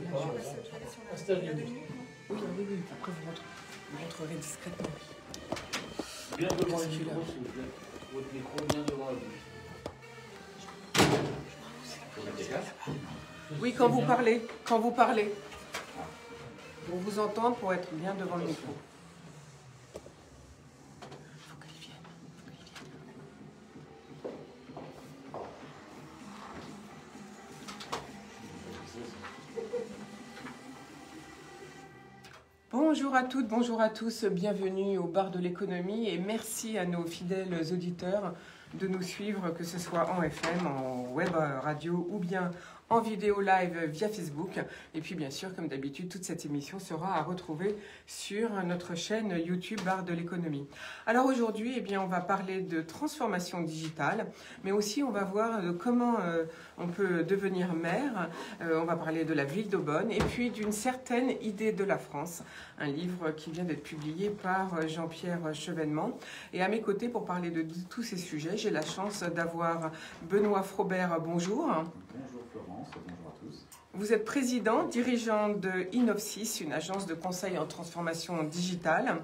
Oui, oui, après vous rentrerez discrètement. Bien devant le micro, s'il vous plaît. Votre micro bien devant vous. Oui, quand vous parlez. Pour vous entendre, pour être bien devant le micro. Faut qu'elle vienne. Bonjour à toutes, bonjour à tous, bienvenue au bar de l'économie et merci à nos fidèles auditeurs de nous suivre, que ce soit en FM, en web radio ou bien en vidéo live via Facebook. Et puis bien sûr, comme d'habitude, toute cette émission sera à retrouver sur notre chaîne YouTube Bar de l'économie. Alors aujourd'hui, eh bien, on va parler de transformation digitale, mais aussi on va voir comment on peut devenir maire. On va parler de la ville d'Aubonne et puis d'une certaine idée de la France, un livre qui vient d'être publié par Jean-Pierre Chevènement. Et à mes côtés, pour parler de tous ces sujets, j'ai la chance d'avoir Benoît Frobert. Bonjour. Bonjour Florence, bonjour à tous. Vous êtes président, dirigeant de Innovsys, une agence de conseil en transformation digitale.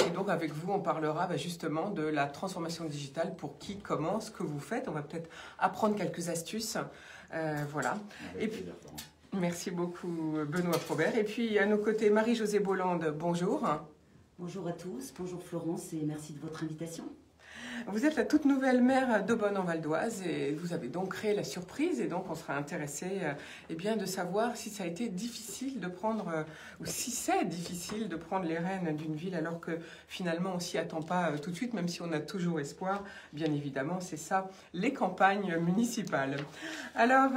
Et donc avec vous, on parlera justement de la transformation digitale, pour qui, comment, ce que vous faites. On va peut-être apprendre quelques astuces. Voilà. Avec plaisir, Florence. Merci beaucoup Benoît Frobert. Et puis à nos côtés, Marie-Josée Bolande, bonjour. Bonjour à tous, bonjour Florence et merci de votre invitation. Vous êtes la toute nouvelle maire d'Aubonne en Val d'Oise et vous avez donc créé la surprise, et donc on sera intéressé bien, de savoir si ça a été difficile de prendre, ou si c'est difficile de prendre les rênes d'une ville alors que finalement on s'y attend pas tout de suite, même si on a toujours espoir, bien évidemment, c'est ça, les campagnes municipales. Alors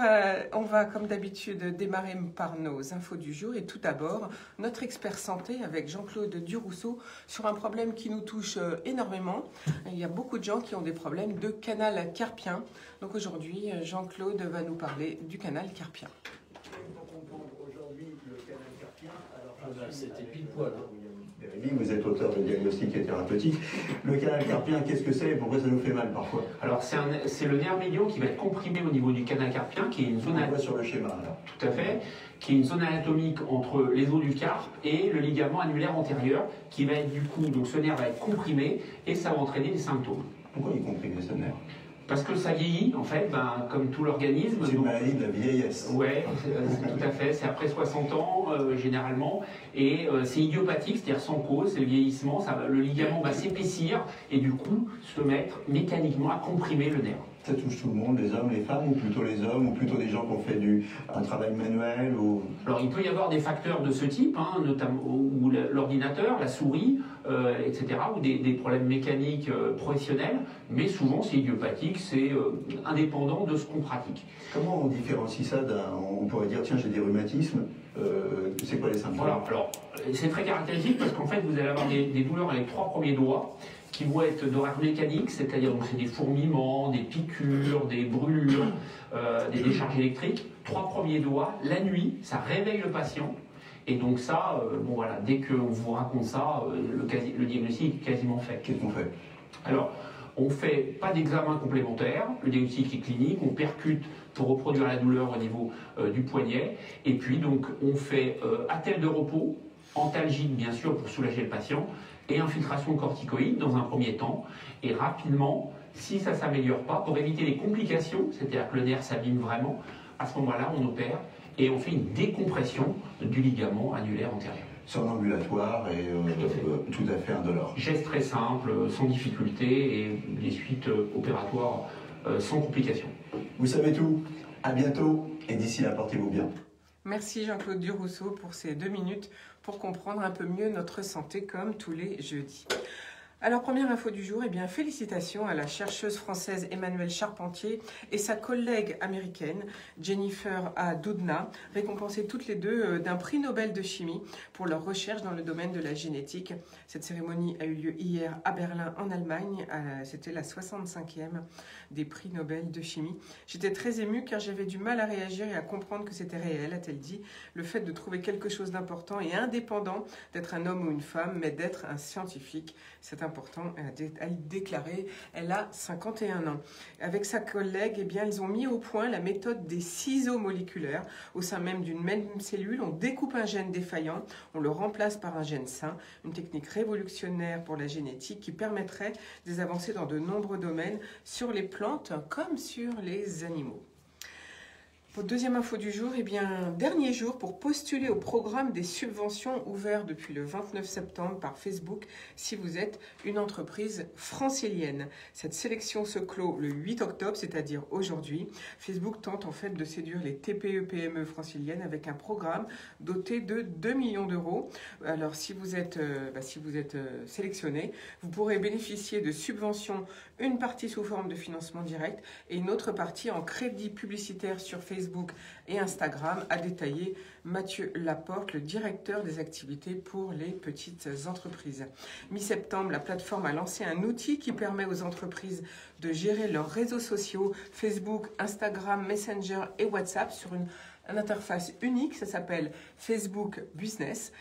on va comme d'habitude démarrer par nos infos du jour et tout d'abord notre expert santé avec Jean-Claude Durousseau sur un problème qui nous touche énormément. Il y a beaucoup de gens qui ont des problèmes de canal carpien. Donc aujourd'hui, Jean-Claude va nous parler du canal carpien. Pour comprendre aujourd'hui le canal carpien, alors C'était pile poil. Rémi, vous êtes auteur de diagnostic et thérapeutique. Le canal carpien, qu'est-ce que c'est et pourquoi ça nous fait mal parfois? Alors c'est le nerf médian qui va être comprimé au niveau du canal carpien, qui est une zone On voit sur le schéma là. tout à fait, qui est une zone anatomique entre les os du carpe et le ligament annulaire antérieur, qui va être du coup, donc ce nerf va être comprimé et ça va entraîner des symptômes. Pourquoi il comprime ce nerf? Parce que ça vieillit, en fait, comme tout l'organisme. C'est une maladie de la vieillesse. Ouais, tout à fait. C'est après 60 ans, généralement. Et c'est idiopathique, c'est-à-dire sans cause, c'est le vieillissement. Le ligament va s'épaissir et du coup se mettre mécaniquement à comprimer le nerf. Ça touche tout le monde, les hommes, les femmes, ou plutôt les hommes, ou plutôt des gens qui ont fait un travail manuel ou... Alors il peut y avoir des facteurs de ce type, notamment ou l'ordinateur, la souris, etc., ou des problèmes mécaniques professionnels, mais souvent c'est idiopathique, c'est indépendant de ce qu'on pratique. Comment on différencie ça on pourrait dire, tiens, j'ai des rhumatismes, c'est quoi les symptômes? Voilà, alors c'est très caractéristique parce qu'en fait vous allez avoir des douleurs avec les 3 premiers doigts, qui vont être d'horaire mécanique, c'est-à-dire donc c'est des fourmillements, des piqûres, des brûlures, des décharges électriques. 3 premiers doigts, la nuit, ça réveille le patient. Et donc ça, bon voilà, dès qu'on vous raconte ça, le diagnostic est quasiment fait. Qu'est-ce qu'on fait? Alors, on ne fait pas d'examen complémentaire, le diagnostic est clinique, on percute pour reproduire la douleur au niveau du poignet. Et puis donc on fait attelle de repos, antalgique bien sûr pour soulager le patient, et infiltration corticoïde dans un premier temps, et rapidement, si ça ne s'améliore pas, pour éviter les complications, c'est-à-dire que le nerf s'abîme vraiment, à ce moment-là, on opère et on fait une décompression du ligament annulaire antérieur. C'est en ambulatoire et tout à fait indolore. Geste très simple, sans difficulté, et des suites opératoires sans complications. Vous savez tout, à bientôt, et d'ici là, portez-vous bien. Merci Jean-Claude Durousseau pour ces 2 minutes pour comprendre un peu mieux notre santé comme tous les jeudis. Alors, première info du jour, félicitations à la chercheuse française Emmanuelle Charpentier et sa collègue américaine Jennifer A. Doudna, récompensées toutes les deux d'un prix Nobel de chimie pour leur recherche dans le domaine de la génétique. Cette cérémonie a eu lieu hier à Berlin, en Allemagne. C'était la 65e des prix Nobel de chimie. J'étais très émue car j'avais du mal à réagir et à comprendre que c'était réel, a-t-elle dit. Le fait de trouver quelque chose d'important et indépendant d'être un homme ou une femme, mais d'être un scientifique, c'est un important, à le déclarer. Elle a 51 ans. Avec sa collègue, eh bien, ils ont mis au point la méthode des ciseaux moléculaires. Au sein même d'une même cellule, on découpe un gène défaillant, on le remplace par un gène sain. Une technique révolutionnaire pour la génétique qui permettrait des avancées dans de nombreux domaines sur les plantes comme sur les animaux. Pour deuxième info du jour, eh bien, dernier jour pour postuler au programme des subventions ouvert depuis le 29 septembre par Facebook si vous êtes une entreprise francilienne. Cette sélection se clôt le 8 octobre, c'est-à-dire aujourd'hui. Facebook tente en fait de séduire les TPE-PME franciliennes avec un programme doté de 2 millions d'euros. Alors si vous êtes sélectionné, vous pourrez bénéficier de subventions, une partie sous forme de financement direct et une autre partie en crédit publicitaire sur Facebook et Instagram, a détaillé Mathieu Laporte, le directeur des activités pour les petites entreprises. Mi-septembre, la plateforme a lancé un outil qui permet aux entreprises de gérer leurs réseaux sociaux, Facebook, Instagram, Messenger et WhatsApp sur une interface unique. Ça s'appelle Facebook Business.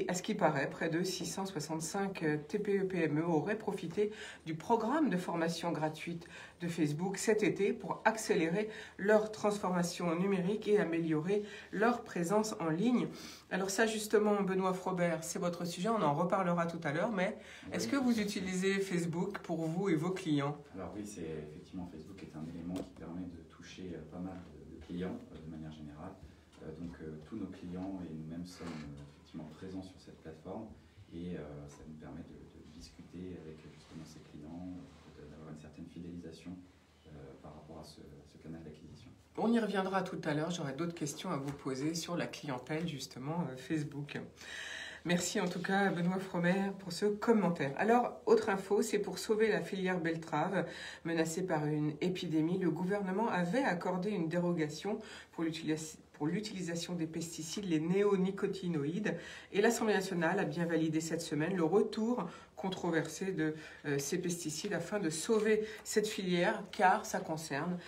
À ce qui paraît, près de 665 TPE-PME auraient profité du programme de formation gratuite de Facebook cet été pour accélérer leur transformation numérique et améliorer leur présence en ligne. Alors ça justement, Benoît Frobert, c'est votre sujet, on en reparlera tout à l'heure, mais est-ce que vous utilisez Facebook pour vous et vos clients? Alors oui, c'est effectivement, Facebook est un élément qui permet de toucher pas mal de clients de manière générale. Donc tous nos clients et nous-mêmes sommes effectivement présents sur cette plateforme et ça nous permet de discuter avec justement ces clients, d'avoir une certaine fidélisation par rapport à ce canal d'acquisition. On y reviendra tout à l'heure, j'aurai d'autres questions à vous poser sur la clientèle justement Facebook. Merci en tout cas Benoît Frobert pour ce commentaire. Alors, autre info, c'est pour sauver la filière betterave menacée par une épidémie. Le gouvernement avait accordé une dérogation pour l'utilisation des pesticides, les néonicotinoïdes. Et l'Assemblée nationale a bien validé cette semaine le retour controversé de ces pesticides afin de sauver cette filière car ça concerne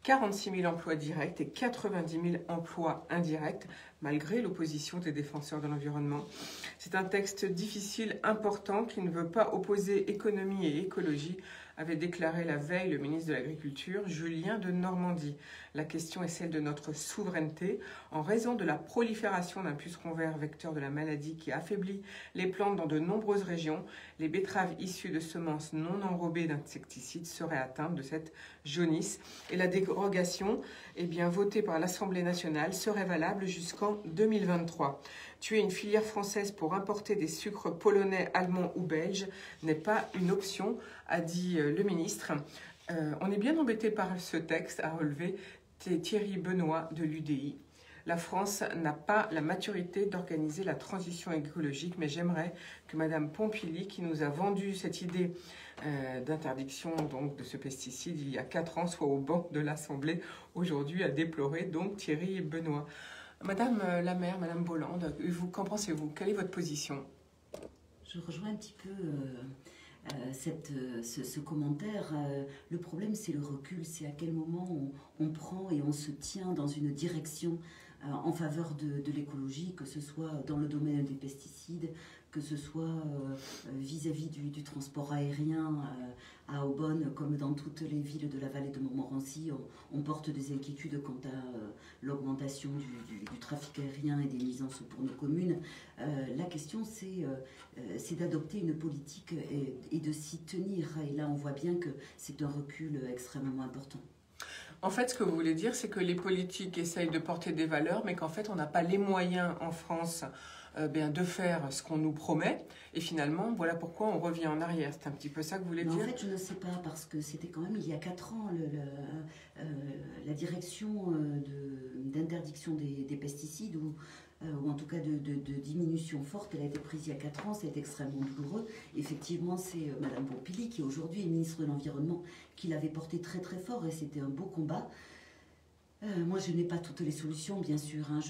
46 000 emplois directs et 90 000 emplois indirects, malgré l'opposition des défenseurs de l'environnement. C'est un texte difficile, important, qui ne veut pas opposer économie et écologie, avait déclaré la veille le ministre de l'Agriculture, Julien de Normandie. La question est celle de notre souveraineté. En raison de la prolifération d'un puceron vert vecteur de la maladie qui affaiblit les plantes dans de nombreuses régions, les betteraves issues de semences non enrobées d'insecticides seraient atteintes de cette jaunisse. Et la dérogation, votée par l'Assemblée nationale, serait valable jusqu'en 2023. Tuer une filière française pour importer des sucres polonais, allemands ou belges n'est pas une option, a dit le ministre. On est bien embêté par ce texte, a relevé Thierry Benoît de l'UDI. La France n'a pas la maturité d'organiser la transition écologique, mais j'aimerais que Madame Pompili, qui nous a vendu cette idée d'interdiction donc de ce pesticide il y a 4 ans, soit au banc de l'Assemblée aujourd'hui, a déploré donc Thierry Benoît. Madame la maire, Madame Bolland, qu'en pensez-vous? Quelle est votre position? Je rejoins un petit peu ce commentaire. Le problème, c'est le recul. C'est à quel moment on prend et on se tient dans une direction en faveur de l'écologie, que ce soit dans le domaine des pesticides, que ce soit vis-à-vis du transport aérien à Aubonne, comme dans toutes les villes de la vallée de Montmorency, on porte des inquiétudes quant à l'augmentation du trafic aérien et des nuisances pour nos communes. La question, c'est d'adopter une politique et de s'y tenir. Et là, on voit bien que c'est un recul extrêmement important. En fait, ce que vous voulez dire, c'est que les politiques essayent de porter des valeurs, mais qu'en fait, on n'a pas les moyens en France de faire ce qu'on nous promet. Et finalement, voilà pourquoi on revient en arrière. C'est un petit peu ça que vous voulez dire? En fait, je ne sais pas, parce que c'était quand même il y a 4 ans, la direction d'interdiction des pesticides, ou en tout cas de diminution forte, elle a été prise il y a 4 ans, c'est extrêmement douloureux. Effectivement, c'est Madame Pompili, qui aujourd'hui est ministre de l'Environnement, qui l'avait porté très très fort, et c'était un beau combat. Moi, je n'ai pas toutes les solutions, bien sûr. Hein.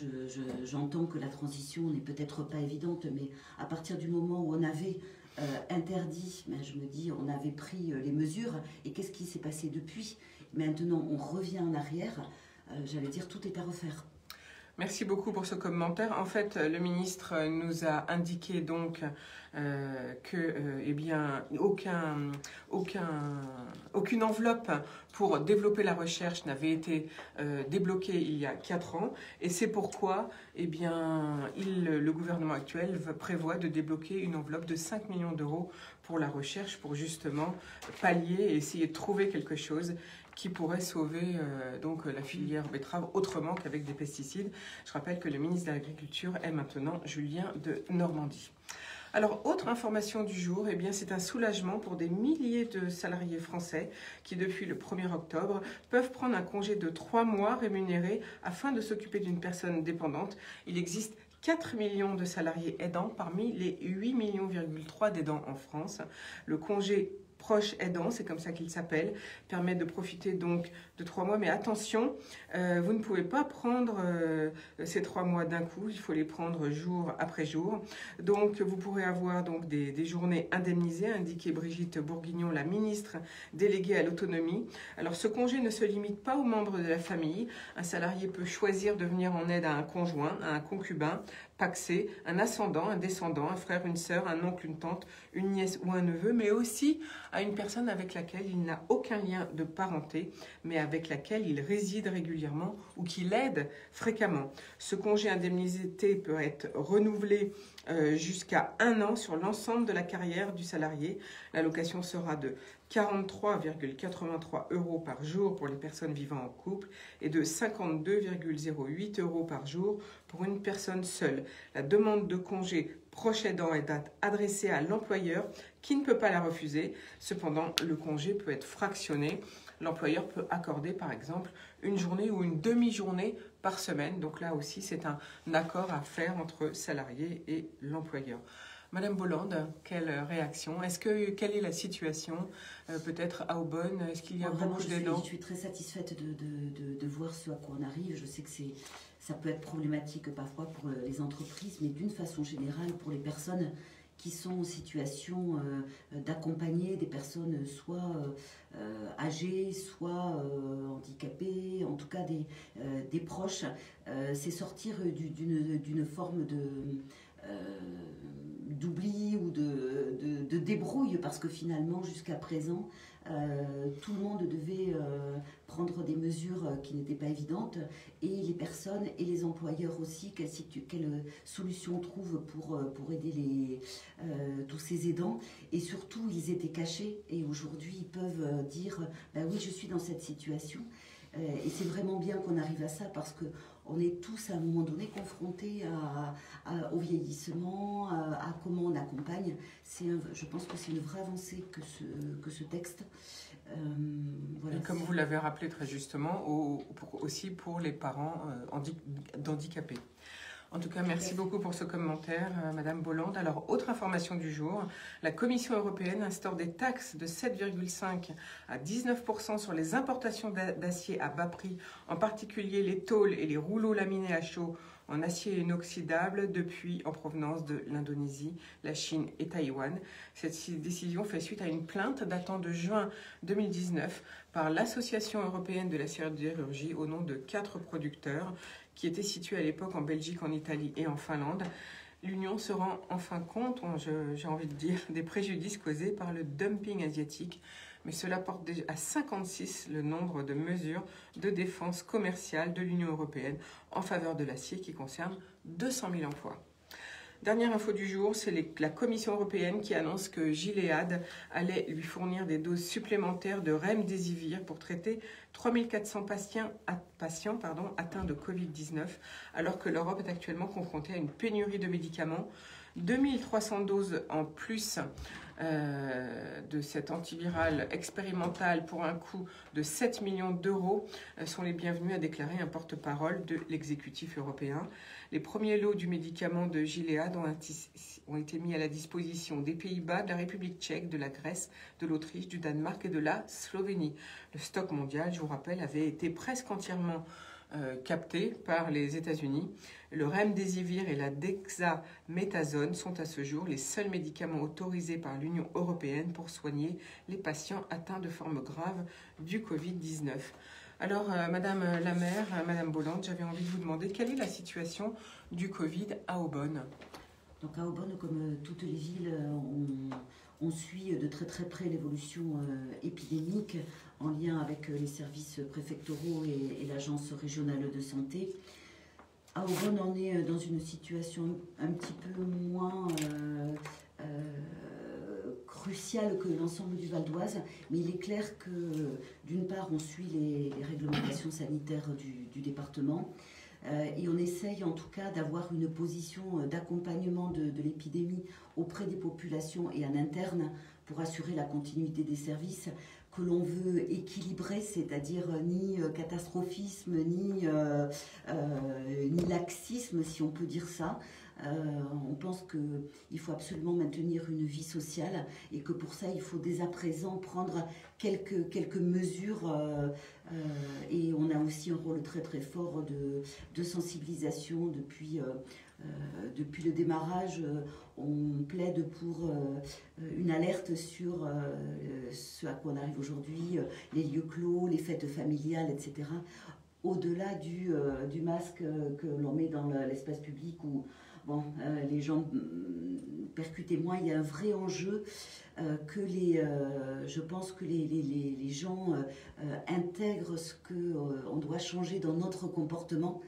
J'entends que la transition n'est peut-être pas évidente, mais à partir du moment où on avait interdit, je me dis, on avait pris les mesures, et qu'est-ce qui s'est passé depuis? Maintenant, on revient en arrière. J'allais dire, tout est à refaire. Merci beaucoup pour ce commentaire. En fait, le ministre nous a indiqué donc aucune enveloppe pour développer la recherche n'avait été débloquée il y a 4 ans. Et c'est pourquoi le gouvernement actuel prévoit de débloquer une enveloppe de 5 millions d'euros pour la recherche, pour justement pallier et essayer de trouver quelque chose qui pourrait sauver la filière betterave autrement qu'avec des pesticides. Je rappelle que le ministre de l'Agriculture est maintenant Julien de Normandie. Alors, autre information du jour, c'est un soulagement pour des milliers de salariés français qui, depuis le 1er octobre, peuvent prendre un congé de 3 mois rémunéré afin de s'occuper d'une personne dépendante. Il existe 4 millions de salariés aidants parmi les 8,3 millions d'aidants en France. Le congé proche aidant, c'est comme ça qu'il s'appelle, permet de profiter donc de 3 mois. Mais attention, vous ne pouvez pas prendre ces 3 mois d'un coup, il faut les prendre jour après jour. Donc vous pourrez avoir donc des journées indemnisées, indiquait Brigitte Bourguignon, la ministre déléguée à l'autonomie. Alors ce congé ne se limite pas aux membres de la famille. Un salarié peut choisir de venir en aide à un conjoint, à un concubin, pacsé, un ascendant, un descendant, un frère, une sœur, un oncle, une tante, une nièce ou un neveu, mais aussi à une personne avec laquelle il n'a aucun lien de parenté, mais avec laquelle il réside régulièrement ou qu'il aide fréquemment. Ce congé indemnisé peut être renouvelé jusqu'à 1 an sur l'ensemble de la carrière du salarié. L'allocation sera de 43,83 € par jour pour les personnes vivant en couple et de 52,08 € par jour pour une personne seule. La demande de congé proche aidant est adressée à l'employeur qui ne peut pas la refuser. Cependant, le congé peut être fractionné. L'employeur peut accorder, par exemple, une journée ou une demi-journée par semaine. Donc là aussi, c'est un accord à faire entre salarié et l'employeur. Madame Bolland, quelle réaction? Quelle est la situation peut-être à Aubonne? Est-ce qu'il y a beaucoup d'aidants? Je suis très satisfaite de voir ce à quoi on arrive. Je sais que ça peut être problématique parfois pour les entreprises, mais d'une façon générale, pour les personnes qui sont en situation d'accompagner des personnes soit âgées, soit handicapées, en tout cas des proches, c'est sortir d'une forme d'oubli ou de débrouille, parce que finalement, jusqu'à présent, tout le monde devait prendre des mesures qui n'étaient pas évidentes, et les personnes et les employeurs aussi, quelle solution on trouve pour aider tous ces aidants. Et surtout, ils étaient cachés, et aujourd'hui, ils peuvent dire oui, je suis dans cette situation. Et c'est vraiment bien qu'on arrive à ça, parce que on est tous à un moment donné confrontés au vieillissement, à comment on accompagne. Je pense que c'est une vraie avancée que ce texte. Voilà, et comme vous l'avez rappelé très justement, aussi pour les parents d'handicapés. En tout cas, merci beaucoup pour ce commentaire, Madame Bolland. Alors, autre information du jour, la Commission européenne instaure des taxes de 7,5 à 19% sur les importations d'acier à bas prix, en particulier les tôles et les rouleaux laminés à chaud en acier inoxydable en provenance de l'Indonésie, la Chine et Taïwan. Cette décision fait suite à une plainte datant de juin 2019 par l'Association européenne de la sidérurgie au nom de 4 producteurs qui étaient situés à l'époque en Belgique, en Italie et en Finlande. L'Union se rend enfin compte, j'ai envie de dire, des préjudices causés par le dumping asiatique, mais cela porte déjà à 56 le nombre de mesures de défense commerciale de l'Union européenne en faveur de l'acier qui concerne 200 000 emplois. Dernière info du jour, c'est la Commission européenne qui annonce que Gilead allait lui fournir des doses supplémentaires de remdesivir pour traiter 3400 patients atteints de Covid-19, alors que l'Europe est actuellement confrontée à une pénurie de médicaments. 2300 doses en plus de cet antiviral expérimental pour un coût de 7 millions d'euros sont les bienvenus, a déclaré un porte-parole de l'exécutif européen. Les premiers lots du médicament de Gilead ont été mis à la disposition des Pays-Bas, de la République tchèque, de la Grèce, de l'Autriche, du Danemark et de la Slovénie. Le stock mondial, je vous rappelle, avait été presque entièrement capté par les États-Unis. Le remdesivir et la dexaméthasone sont à ce jour les seuls médicaments autorisés par l'Union européenne pour soigner les patients atteints de formes graves du Covid-19. Alors, Madame la maire, Madame Bolland, j'avais envie de vous demander quelle est la situation du Covid à Aubonne? Donc à Aubonne, comme toutes les villes, on suit de très très près l'évolution épidémique en lien avec les services préfectoraux et l'agence régionale de santé. À Aubonne, on est dans une situation un petit peu moins cruciale que l'ensemble du Val d'Oise, mais il est clair que d'une part, on suit les réglementations sanitaires du département. Et on essaye en tout cas d'avoir une position d'accompagnement de l'épidémie auprès des populations et en interne pour assurer la continuité des services que l'on veut équilibrer, c'est-à-dire ni catastrophisme, ni laxisme, si on peut dire ça. On pense qu'il faut absolument maintenir une vie sociale et que pour ça, il faut dès à présent prendre quelques mesures et on a aussi un rôle très très fort de sensibilisation depuis le démarrage. On plaide pour une alerte sur ce à quoi on arrive aujourd'hui, les lieux clos, les fêtes familiales, etc. Au-delà du masque que l'on met dans l'espace public où bon, les gens percutent moins, il y a un vrai enjeu je pense que les gens intègrent ce qu'on doit changer dans notre comportement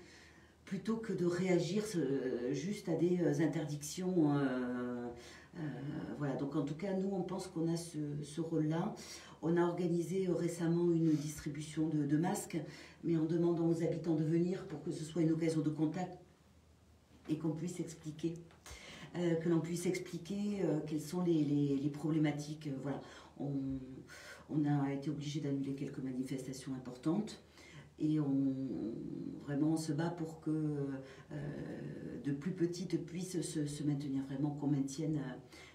plutôt que de réagir juste à des interdictions. Voilà, donc en tout cas, nous, on pense qu'on a ce rôle-là. On a organisé récemment une distribution de masques, mais en demandant aux habitants de venir pour que ce soit une occasion de contact et qu'on puisse expliquer, quelles sont les problématiques. Voilà. On a été obligé d'annuler quelques manifestations importantes et vraiment on se bat pour que de plus petites puissent se maintenir, vraiment qu'on maintienne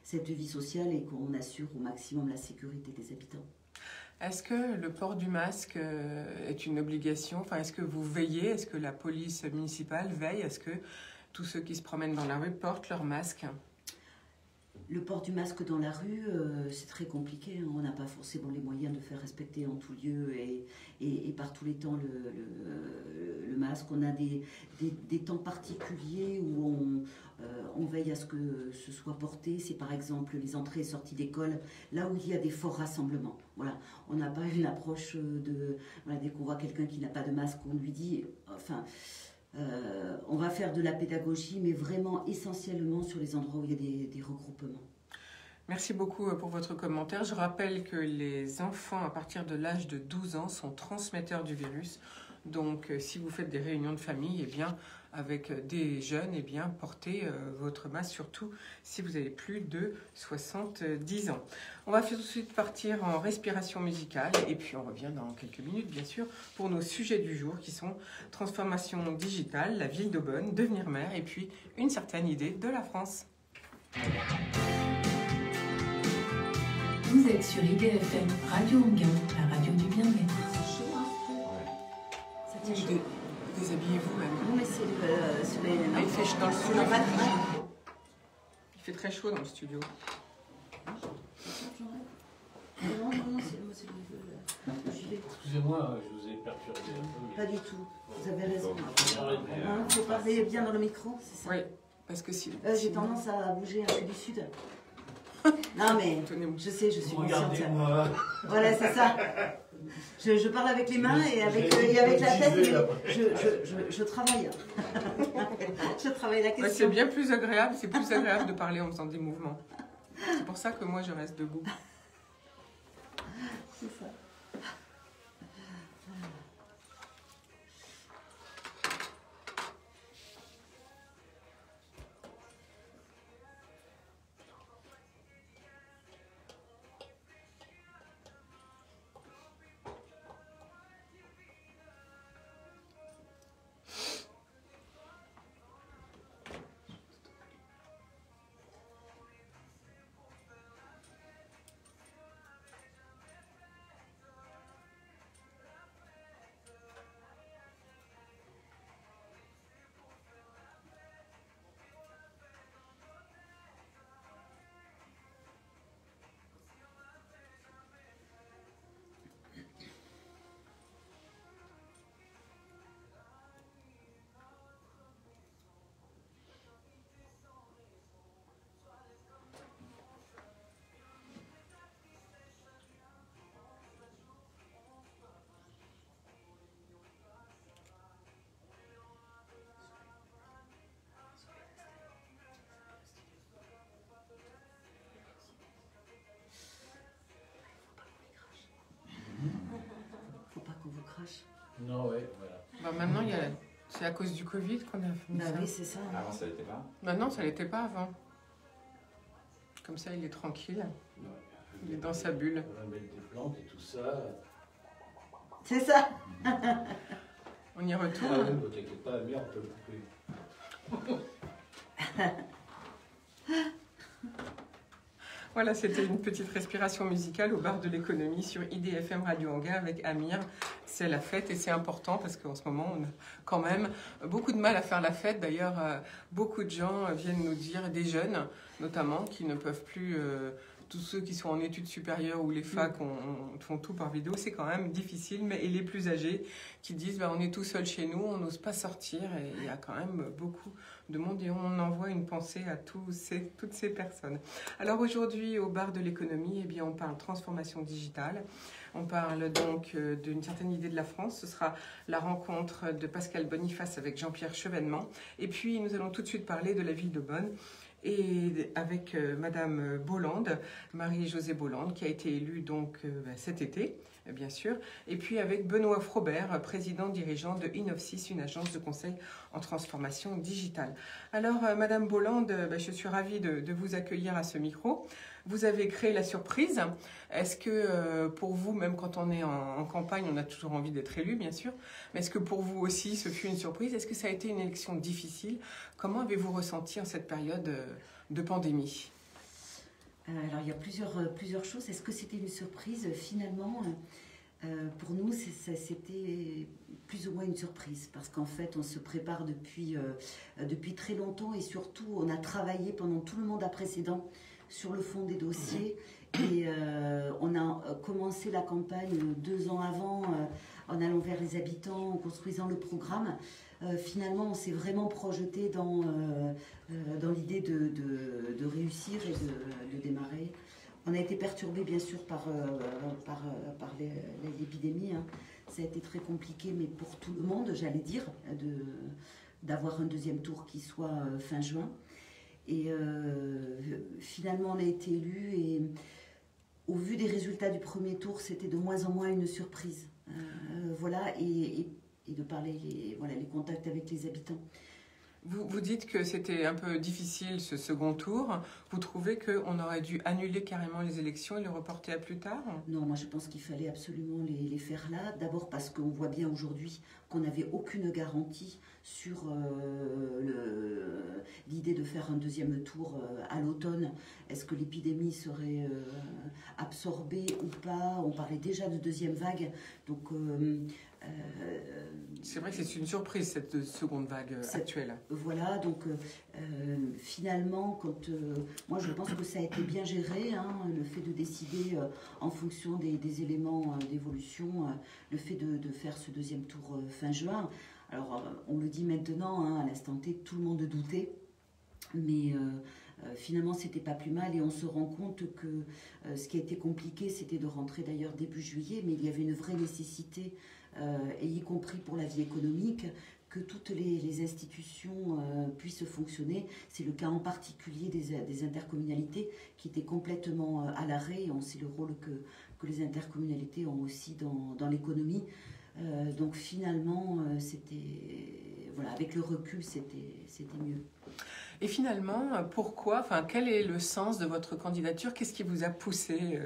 cette vie sociale et qu'on assure au maximum la sécurité des habitants. Est-ce que le port du masque est une obligation? Enfin, est-ce que vous veillez? Est-ce que la police municipale veille? Est-ce que tous ceux qui se promènent dans la rue portent leur masque? Le port du masque dans la rue, c'est très compliqué. On n'a pas forcément les moyens de faire respecter en tout lieu et par tous les temps le masque. On a des temps particuliers où on veille à ce que ce soit porté. C'est par exemple les entrées et sorties d'école, là où il y a des forts rassemblements. Voilà. On n'a pas une approche dès qu'on voit quelqu'un qui n'a pas de masque, on lui dit... Enfin, on va faire de la pédagogie, mais vraiment essentiellement sur les endroits où il y a des regroupements. Merci beaucoup pour votre commentaire. Je rappelle que les enfants à partir de l'âge de 12 ans sont transmetteurs du virus. Donc si vous faites des réunions de famille, eh bien, avec des jeunes, eh bien, portez votre masque, surtout si vous avez plus de 70 ans. On va tout de suite partir en respiration musicale et puis on revient dans quelques minutes, bien sûr, pour nos sujets du jour qui sont transformation digitale, la ville d'Aubonne, devenir maire et puis une certaine idée de la France. Vous êtes sur IDFM, Radio Anguin, la radio du bien-être. Déshabillez-vous même. Non, mais c'est Il fait dans le studio. Il fait très chaud dans le studio. Non, c'est le gilet. Excusez-moi, je vous ai perturbé un peu. Pas du tout, vous avez raison. Il faut parler bien dans le micro, c'est ça? Oui, parce que si... J'ai tendance à bouger un peu du sud. Non mais, je sais, je suis consciente. Regardez-moi. Voilà, c'est ça. Je parle avec les mains et avec la tête, mais je travaille. Je travaille la question. C'est bien plus agréable, c'est plus agréable de parler en faisant des mouvements. C'est pour ça que moi je reste debout. C'est ça. Non, ouais, voilà. Bah, maintenant, c'est à cause du Covid qu'on a fait Bah ça. oui, c'est ça. Avant, ça l'était pas. Maintenant, ça l'était pas avant. Comme ça, il est tranquille. Ouais. Il est dans sa bulle. On va mettre des plantes et tout ça. C'est ça. On y Ah, retourne. ne t'inquiète pas, la mère, on peut le couper. Voilà, c'était une petite respiration musicale au bar de l'économie sur IDFM Radio Anguin avec Amir. C'est la fête et c'est important parce qu'en ce moment, on a quand même beaucoup de mal à faire la fête. D'ailleurs, beaucoup de gens viennent nous dire, des jeunes notamment, qui ne peuvent plus... tous ceux qui sont en études supérieures ou les facs font tout par vidéo, c'est quand même difficile. Et les plus âgés qui disent on est tout seul chez nous, on n'ose pas sortir. Et il y a quand même beaucoup de monde et on envoie une pensée à toutes ces personnes. Alors aujourd'hui, au bar de l'économie, eh bien, on parle transformation digitale. On parle donc d'une certaine idée de la France. Ce sera la rencontre de Pascal Boniface avec Jean-Pierre Chevènement. Et puis, nous allons tout de suite parler de la ville de Bonn. Et avec Madame Bolland, Marie-Josée Bolland, qui a été élue donc cet été, bien sûr. Et puis avec Benoît Frobert, président dirigeant de Innovsys, une agence de conseil en transformation digitale. Alors, Madame Bolland, je suis ravie de vous accueillir à ce micro. Vous avez créé la surprise. Est-ce que pour vous, même quand on est en campagne, on a toujours envie d'être élu, bien sûr, mais est-ce que pour vous aussi, ce fut une surprise? Est-ce que ça a été une élection difficile? Comment avez-vous ressenti en cette période de pandémie? Alors, il y a plusieurs choses. Est-ce que c'était une surprise? Finalement, pour nous, c'était plus ou moins une surprise, parce qu'en fait, on se prépare depuis très longtemps et surtout, on a travaillé pendant tout le mandat précédent sur le fond des dossiers et on a commencé la campagne 2 ans avant en allant vers les habitants, en construisant le programme. Finalement, on s'est vraiment projeté dans l'idée de réussir et de démarrer. On a été perturbé bien sûr par l'épidémie. Hein. Ça a été très compliqué, mais pour tout le monde, j'allais dire, d'avoir un deuxième tour qui soit fin juin. Et finalement, on a été élus et au vu des résultats du premier tour, c'était de moins en moins une surprise. Voilà, et de parler les contacts avec les habitants. Vous dites que c'était un peu difficile ce second tour. Vous trouvez qu'on aurait dû annuler carrément les élections et les reporter à plus tard? Non, moi je pense qu'il fallait absolument les faire là. D'abord parce qu'on voit bien aujourd'hui qu'on n'avait aucune garantie sur l'idée de faire un deuxième tour à l'automne. Est-ce que l'épidémie serait absorbée ou pas? On parlait déjà de deuxième vague. Donc... c'est vrai que c'est une surprise cette seconde vague actuelle. Voilà, donc finalement, moi je pense que ça a été bien géré, hein, le fait de décider en fonction des éléments d'évolution, le fait de faire ce deuxième tour fin juin. Alors on le dit maintenant, hein, à l'instant T, tout le monde doutait, mais finalement c'était pas plus mal et on se rend compte que ce qui a été compliqué c'était de rentrer d'ailleurs début juillet, mais il y avait une vraie nécessité et y compris pour la vie économique, que toutes les institutions puissent fonctionner. C'est le cas en particulier des intercommunalités qui étaient complètement à l'arrêt. On sait le rôle que les intercommunalités ont aussi dans l'économie. Donc finalement, avec le recul, c'était mieux. Et finalement, pourquoi, quel est le sens de votre candidature? Qu'est-ce qui vous a poussé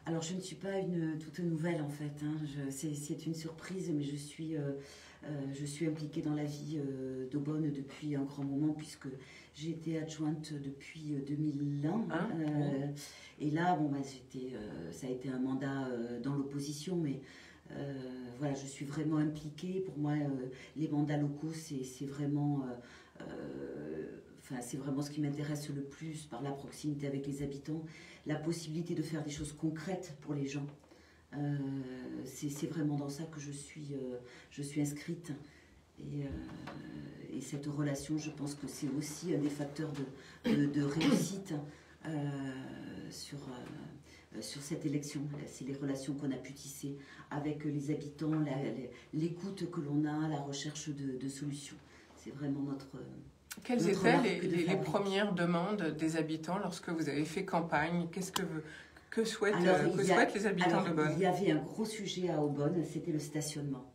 Alors, je ne suis pas une toute nouvelle, en fait. Hein. C'est une surprise, mais je suis impliquée dans la vie d'Aubonne depuis un grand moment, puisque j'ai été adjointe depuis 2001. Et là, ça a été un mandat dans l'opposition, mais voilà, je suis vraiment impliquée. Pour moi, les mandats locaux, c'est vraiment... c'est vraiment ce qui m'intéresse le plus, par la proximité avec les habitants, la possibilité de faire des choses concrètes pour les gens. C'est vraiment dans ça que je suis inscrite. Et cette relation, je pense que c'est aussi un des facteurs de réussite sur cette élection. C'est les relations qu'on a pu tisser avec les habitants, l'écoute que l'on a, la recherche de solutions. C'est vraiment notre... Quelles étaient les premières demandes des habitants lorsque vous avez fait campagne? Que souhaitent les habitants d'Aubonne? Il y avait un gros sujet à Aubonne, c'était le stationnement.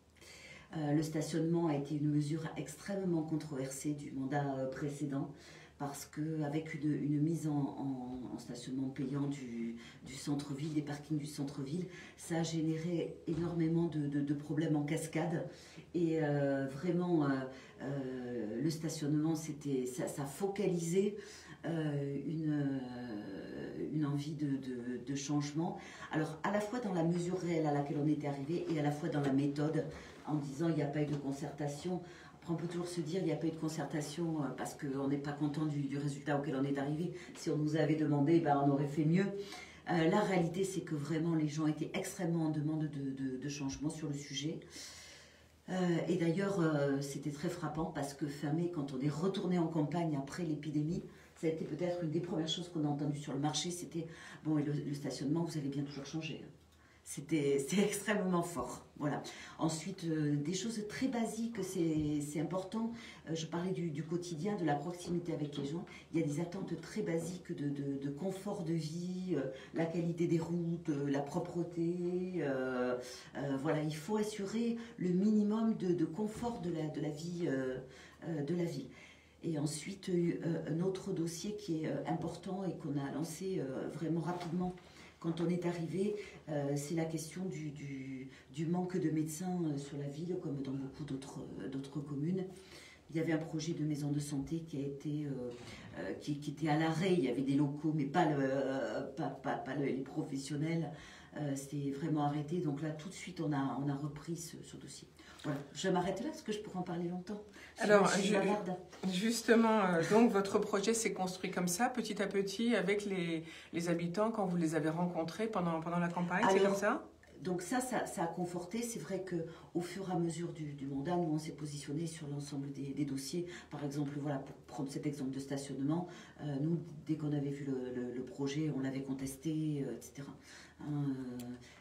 Le stationnement a été une mesure extrêmement controversée du mandat précédent, parce qu'avec une mise en stationnement payant du centre-ville, des parkings du centre-ville, ça a généré énormément de problèmes en cascade. Et vraiment, le stationnement, ça focalisait une envie de changement. Alors, à la fois dans la mesure réelle à laquelle on était arrivé et à la fois dans la méthode, en disant il n'y a pas eu de concertation. Après, on peut toujours se dire il n'y a pas eu de concertation parce qu'on n'est pas content du résultat auquel on est arrivé. Si on nous avait demandé, on aurait fait mieux. La réalité, c'est que vraiment, les gens étaient extrêmement en demande de changement sur le sujet. Et d'ailleurs, c'était très frappant parce que fin mai, quand on est retourné en campagne après l'épidémie, ça a été peut-être une des premières choses qu'on a entendues sur le marché, c'était « Bon, et le stationnement, vous allez bien toujours changer ». C'est extrêmement fort. Voilà. Ensuite, des choses très basiques, c'est important. Je parlais du quotidien, de la proximité avec les gens. Il y a des attentes très basiques de confort de vie, la qualité des routes, la propreté. Voilà, il faut assurer le minimum de confort de la vie de la ville. Et ensuite, un autre dossier qui est important et qu'on a lancé vraiment rapidement quand on est arrivé, c'est la question du manque de médecins sur la ville, comme dans beaucoup d'autres communes. Il y avait un projet de maison de santé qui était à l'arrêt. Il y avait des locaux, mais pas les professionnels. C'était vraiment arrêté. Donc là, tout de suite, on a repris ce dossier. Voilà. Je m'arrête là parce que je pourrais en parler longtemps. Alors, justement, donc votre projet s'est construit comme ça, petit à petit, avec les habitants quand vous les avez rencontrés pendant la campagne, c'est comme ça? Donc ça a conforté. C'est vrai qu'au fur et à mesure du mandat, nous on s'est positionné sur l'ensemble des dossiers. Par exemple, voilà, pour prendre cet exemple de stationnement, nous, dès qu'on avait vu le projet, on l'avait contesté, etc.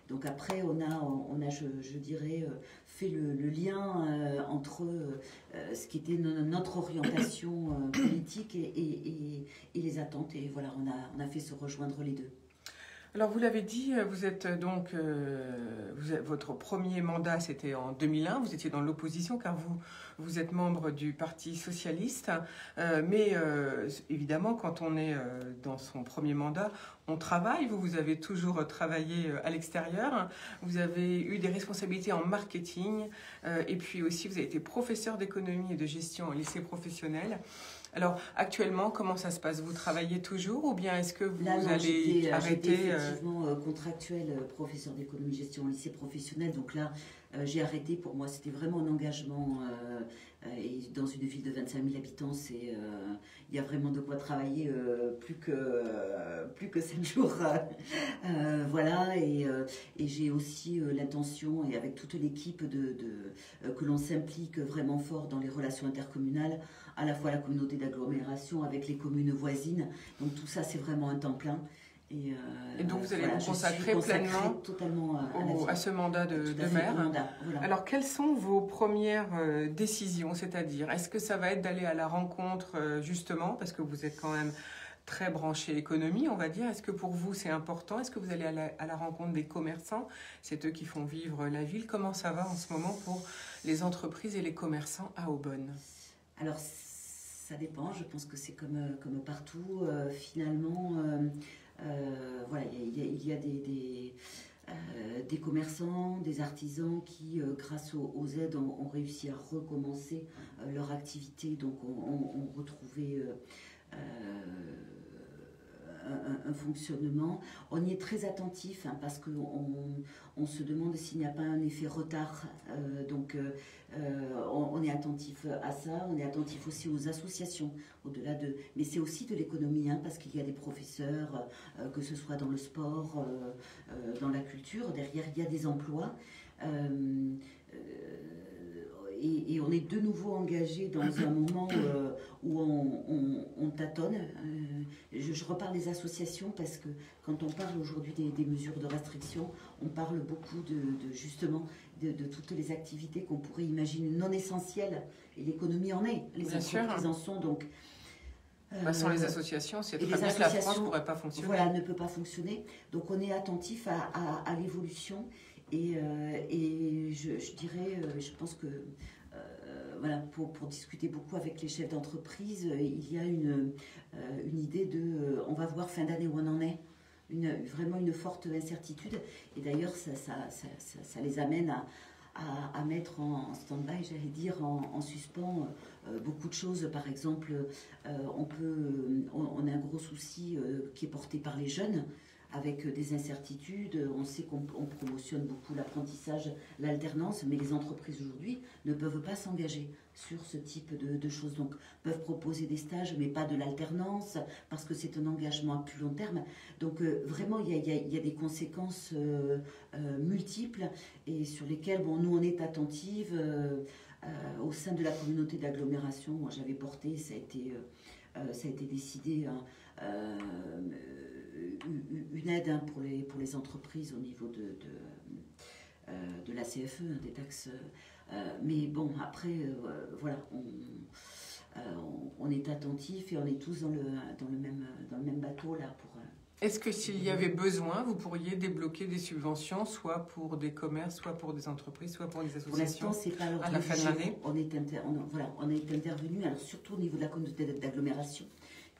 Donc après, on a je dirais, fait le lien entre ce qui était notre orientation politique et les attentes. Et voilà, on a fait se rejoindre les deux. Alors, vous l'avez dit, vous êtes donc, votre premier mandat, c'était en 2001. Vous étiez dans l'opposition car vous êtes membre du Parti socialiste. Mais évidemment, quand on est dans son premier mandat, on travaille. Vous avez toujours travaillé à l'extérieur. Vous avez eu des responsabilités en marketing. Et puis aussi, vous avez été professeur d'économie et de gestion au lycée professionnel. Alors, actuellement, comment ça se passe? Vous travaillez toujours ou bien est-ce que vous allez arrêter? J'étais effectivement contractuel, professeur d'économie gestion au lycée professionnel. Donc là, j'ai arrêté. Pour moi, c'était vraiment un engagement. Et dans une ville de 25 000 habitants, il y a vraiment de quoi travailler plus que 7 jours. Voilà. Et j'ai aussi l'intention, et avec toute l'équipe, que l'on s'implique vraiment fort dans les relations intercommunales, à la fois la communauté d'agglomération avec les communes voisines. Donc tout ça, c'est vraiment un temps plein. Et donc vous allez vous consacrer pleinement totalement à ce mandat de maire. Voilà. Alors quelles sont vos premières décisions? C'est-à-dire, est-ce que ça va être d'aller à la rencontre justement, parce que vous êtes quand même très branché économie, on va dire. Est-ce que pour vous c'est important? Est-ce que vous allez à la rencontre des commerçants? C'est eux qui font vivre la ville. Comment ça va en ce moment pour les entreprises et les commerçants à Aubonne? Alors ça dépend, je pense que c'est comme partout. Finalement, voilà, il y a des commerçants, des artisans qui, grâce aux aides, ont réussi à recommencer leur activité. Donc ont retrouvé un fonctionnement. On y est très attentif parce qu'on se demande s'il n'y a pas un effet retard. Donc on est attentif à ça. On est attentif aussi aux associations, au-delà de... Mais c'est aussi de l'économie, parce qu'il y a des professeurs, que ce soit dans le sport, dans la culture. Derrière, il y a des emplois. Et on est de nouveau engagé dans un moment où on tâtonne. Je reparle des associations parce que quand on parle aujourd'hui des mesures de restriction, on parle beaucoup justement de toutes les activités qu'on pourrait imaginer non essentielles. Et l'économie en est, les entreprises en sont. Donc, sans les associations, c'est très bien que la France ne pourrait pas fonctionner. Voilà, ne peut pas fonctionner. Donc on est attentif à l'évolution. Et je dirais, je pense que voilà, pour discuter beaucoup avec les chefs d'entreprise, il y a une idée de on va voir fin d'année où on en est. Vraiment une forte incertitude. Et d'ailleurs, ça les amène à mettre en stand-by, j'allais dire, en suspens beaucoup de choses. Par exemple, on a un gros souci qui est porté par les jeunes, avec des incertitudes. On sait qu'on promotionne beaucoup l'apprentissage, l'alternance, mais les entreprises aujourd'hui ne peuvent pas s'engager sur ce type de choses. Donc, peuvent proposer des stages, mais pas de l'alternance, parce que c'est un engagement à plus long terme. Donc, vraiment, il y a des conséquences multiples et sur lesquelles, bon, nous, on est attentifs. Au sein de la communauté d'agglomération, moi, j'avais porté, ça a été décidé, une aide pour les entreprises au niveau de la CFE, des taxes. Mais bon, après, voilà, on est attentifs et on est tous dans le même bateau là pour. Est-ce que s'il y avait besoin, vous pourriez débloquer des subventions, soit pour des commerces, soit pour des entreprises, soit pour des associations? Pour l'instant, c'est pas à la fin de l'année. On est intervenu, alors surtout au niveau de la communauté d'agglomération,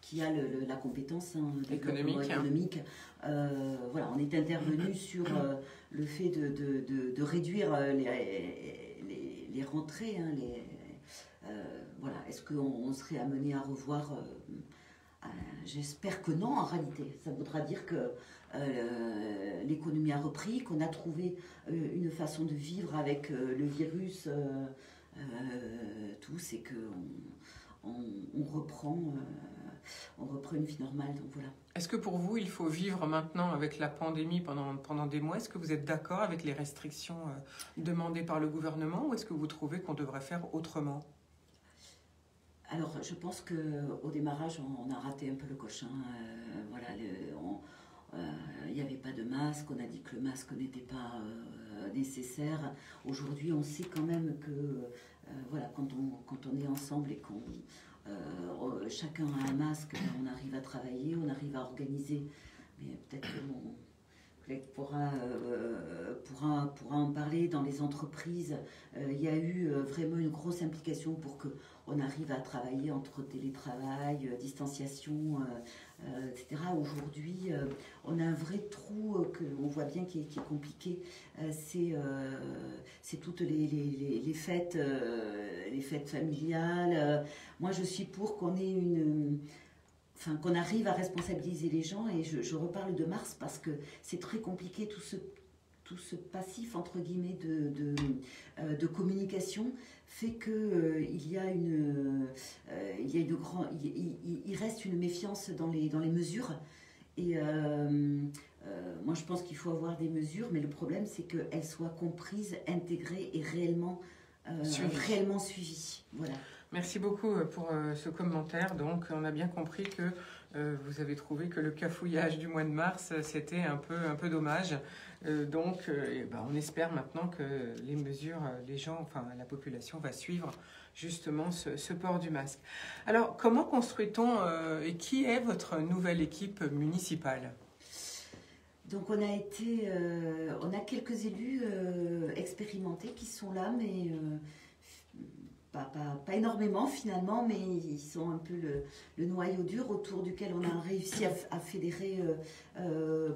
qui a la compétence économique. Voilà, on est intervenu sur le fait de réduire les rentrées. Voilà, est-ce qu'on serait amené à revoir j'espère que non, en réalité. Ça voudra dire que l'économie a repris, qu'on a trouvé une façon de vivre avec le virus, tout, c'est qu'on reprend une vie normale. Donc voilà. Est-ce que pour vous, il faut vivre maintenant avec la pandémie pendant des mois? Est-ce que vous êtes d'accord avec les restrictions demandées par le gouvernement, ou est-ce que vous trouvez qu'on devrait faire autrement? Alors, je pense qu'au démarrage, on a raté un peu le coche. Voilà, il n'y avait pas de masque, on a dit que le masque n'était pas nécessaire. Aujourd'hui, on sait quand même que voilà, quand on est ensemble et qu'on chacun a un masque, on arrive à travailler, on arrive à organiser. Mais peut-être que mon collègue pourra en parler. Dans les entreprises, il y a eu vraiment une grosse implication pour qu'on arrive à travailler entre télétravail, distanciation, etc. Aujourd'hui, on a un vrai trou qu'on voit bien qui est compliqué. C'est toutes les fêtes familiales. Moi, je suis pour qu'on ait qu'on arrive à responsabiliser les gens, et je reparle de mars parce que c'est très compliqué tout ce passif entre guillemets de communication fait que il reste une méfiance dans les mesures, et moi je pense qu'il faut avoir des mesures, mais le problème c'est qu'elles soient comprises, intégrées et réellement suivies. Voilà. Merci beaucoup pour ce commentaire. Donc, on a bien compris que vous avez trouvé que le cafouillage du mois de mars, c'était un peu dommage. On espère maintenant que les mesures, la population va suivre justement ce port du masque. Alors, comment construit-on et qui est votre nouvelle équipe municipale ? Donc, on a quelques élus expérimentés qui sont là, mais pas énormément finalement, mais ils sont un peu le noyau dur autour duquel on a réussi à fédérer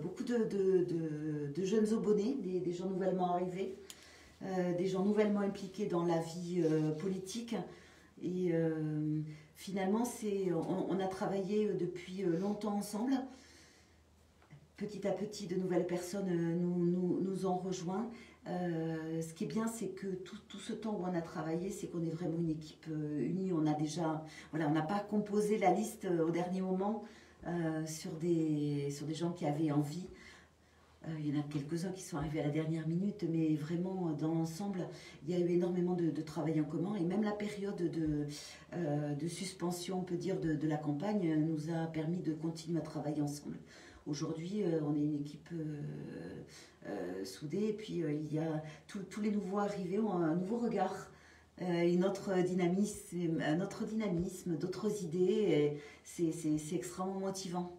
beaucoup de jeunes abonnés, des gens nouvellement arrivés, des gens nouvellement impliqués dans la vie politique. Et finalement, on a travaillé depuis longtemps ensemble. Petit à petit, de nouvelles personnes nous ont rejoints. Ce qui est bien, c'est que tout ce temps où on a travaillé, c'est qu'on est vraiment une équipe unie. On n'a pas composé la liste au dernier moment sur des gens qui avaient envie. Il y en a quelques-uns qui sont arrivés à la dernière minute, mais vraiment, dans l'ensemble, il y a eu énormément de travail en commun. Et même la période de suspension, on peut dire, de la campagne nous a permis de continuer à travailler ensemble. Aujourd'hui, on est une équipe soudée, et puis il y a tous les nouveaux arrivés ont un nouveau regard, un autre dynamisme, d'autres idées, et c'est extrêmement motivant.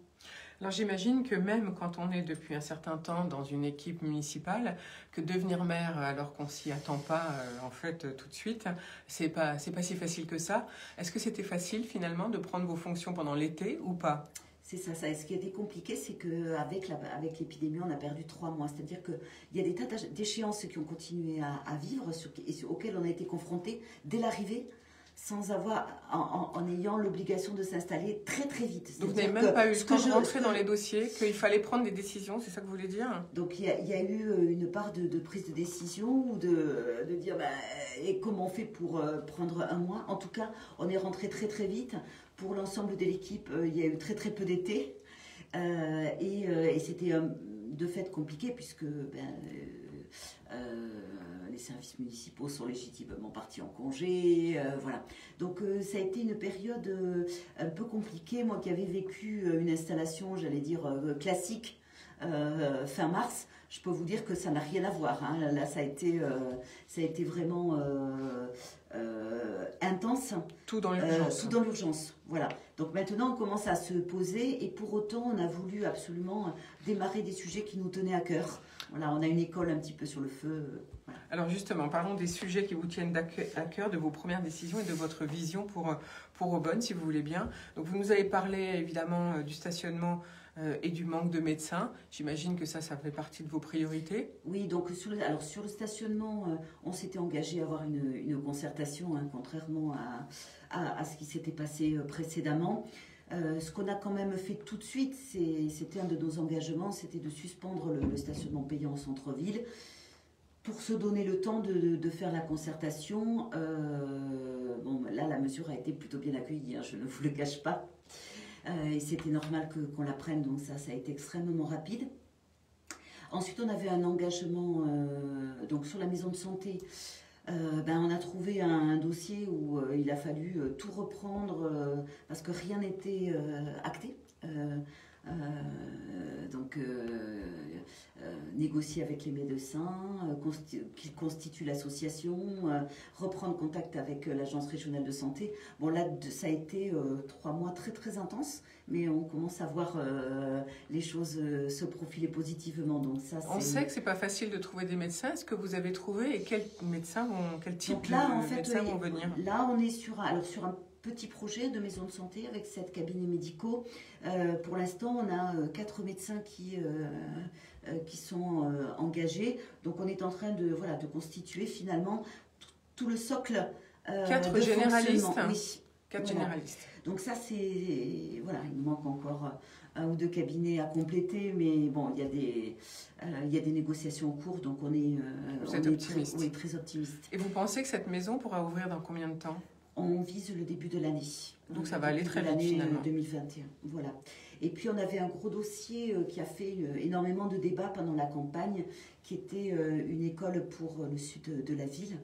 Alors j'imagine que même quand on est depuis un certain temps dans une équipe municipale, que devenir maire alors qu'on s'y attend pas en fait tout de suite, c'est pas si facile que ça. Est-ce que c'était facile finalement de prendre vos fonctions pendant l'été ou pas? C'est ça. Ce qui a été compliqué, c'est qu'avec avec l'épidémie, on a perdu 3 mois. C'est-à-dire qu'il y a des tas d'échéances qui ont continué à vivre et auxquelles on a été confrontés dès l'arrivée, sans avoir, en ayant l'obligation de s'installer très très vite. Donc vous n'avez même pas eu le temps de rentrer dans les dossiers, qu'il fallait prendre des décisions, c'est ça que vous voulez dire? Donc il y a eu une part de prise de décision, ou de dire et comment on fait pour prendre un mois. En tout cas, on est rentré très très vite. Pour l'ensemble de l'équipe, il y a eu très très peu d'été. Et c'était de fait compliqué, puisque les services municipaux sont légitimement partis en congé, voilà. Donc ça a été une période un peu compliquée. Moi qui avais vécu une installation, j'allais dire, classique fin mars, je peux vous dire que ça n'a rien à voir, hein. Là, ça a été vraiment intense. Tout dans l'urgence. Tout dans l'urgence, voilà. Donc maintenant, on commence à se poser, et pour autant, on a voulu absolument démarrer des sujets qui nous tenaient à cœur. Voilà, on a une école un petit peu sur le feu. Voilà. Alors justement, parlons des sujets qui vous tiennent à cœur, de vos premières décisions et de votre vision pour Aubonne, si vous voulez bien. Donc vous nous avez parlé évidemment du stationnement et du manque de médecins. J'imagine que ça fait partie de vos priorités. Oui, donc sur le stationnement, on s'était engagé à avoir une concertation, hein, contrairement à ce qui s'était passé précédemment. Ce qu'on a quand même fait tout de suite, c'était un de nos engagements, c'était de suspendre le stationnement payant en centre-ville pour se donner le temps de faire la concertation. Bon, là, la mesure a été plutôt bien accueillie, hein, je ne vous le cache pas. Et c'était normal qu'on la prenne, donc ça a été extrêmement rapide. Ensuite, on avait un engagement donc sur la maison de santé. On a trouvé un dossier où il a fallu tout reprendre parce que rien n'était acté. Négocier avec les médecins, qui constituent l'association, reprendre contact avec l'agence régionale de santé. Bon, là, ça a été 3 mois très très intenses, mais on commence à voir les choses se profiler positivement. Donc ça, on sait que c'est pas facile de trouver des médecins. Est-ce que vous avez trouvé, et quel type de médecins vont venir? Là, on est sur un petit projet de maison de santé avec 7 cabinets médicaux. Pour l'instant, on a 4 médecins qui sont engagés. Donc on est en train de constituer finalement tout le socle 4 généralistes. Oui. 4 généralistes. Donc ça, il nous manque encore 1 ou 2 cabinets à compléter, mais bon, il y a des négociations en cours, donc on est optimiste. Oui, très optimiste. Et vous pensez que cette maison pourra ouvrir dans combien de temps? On vise le début de l'année. Donc ça va aller très vite finalement. 2021, voilà. Et puis on avait un gros dossier qui a fait énormément de débats pendant la campagne, qui était une école pour le sud de la ville,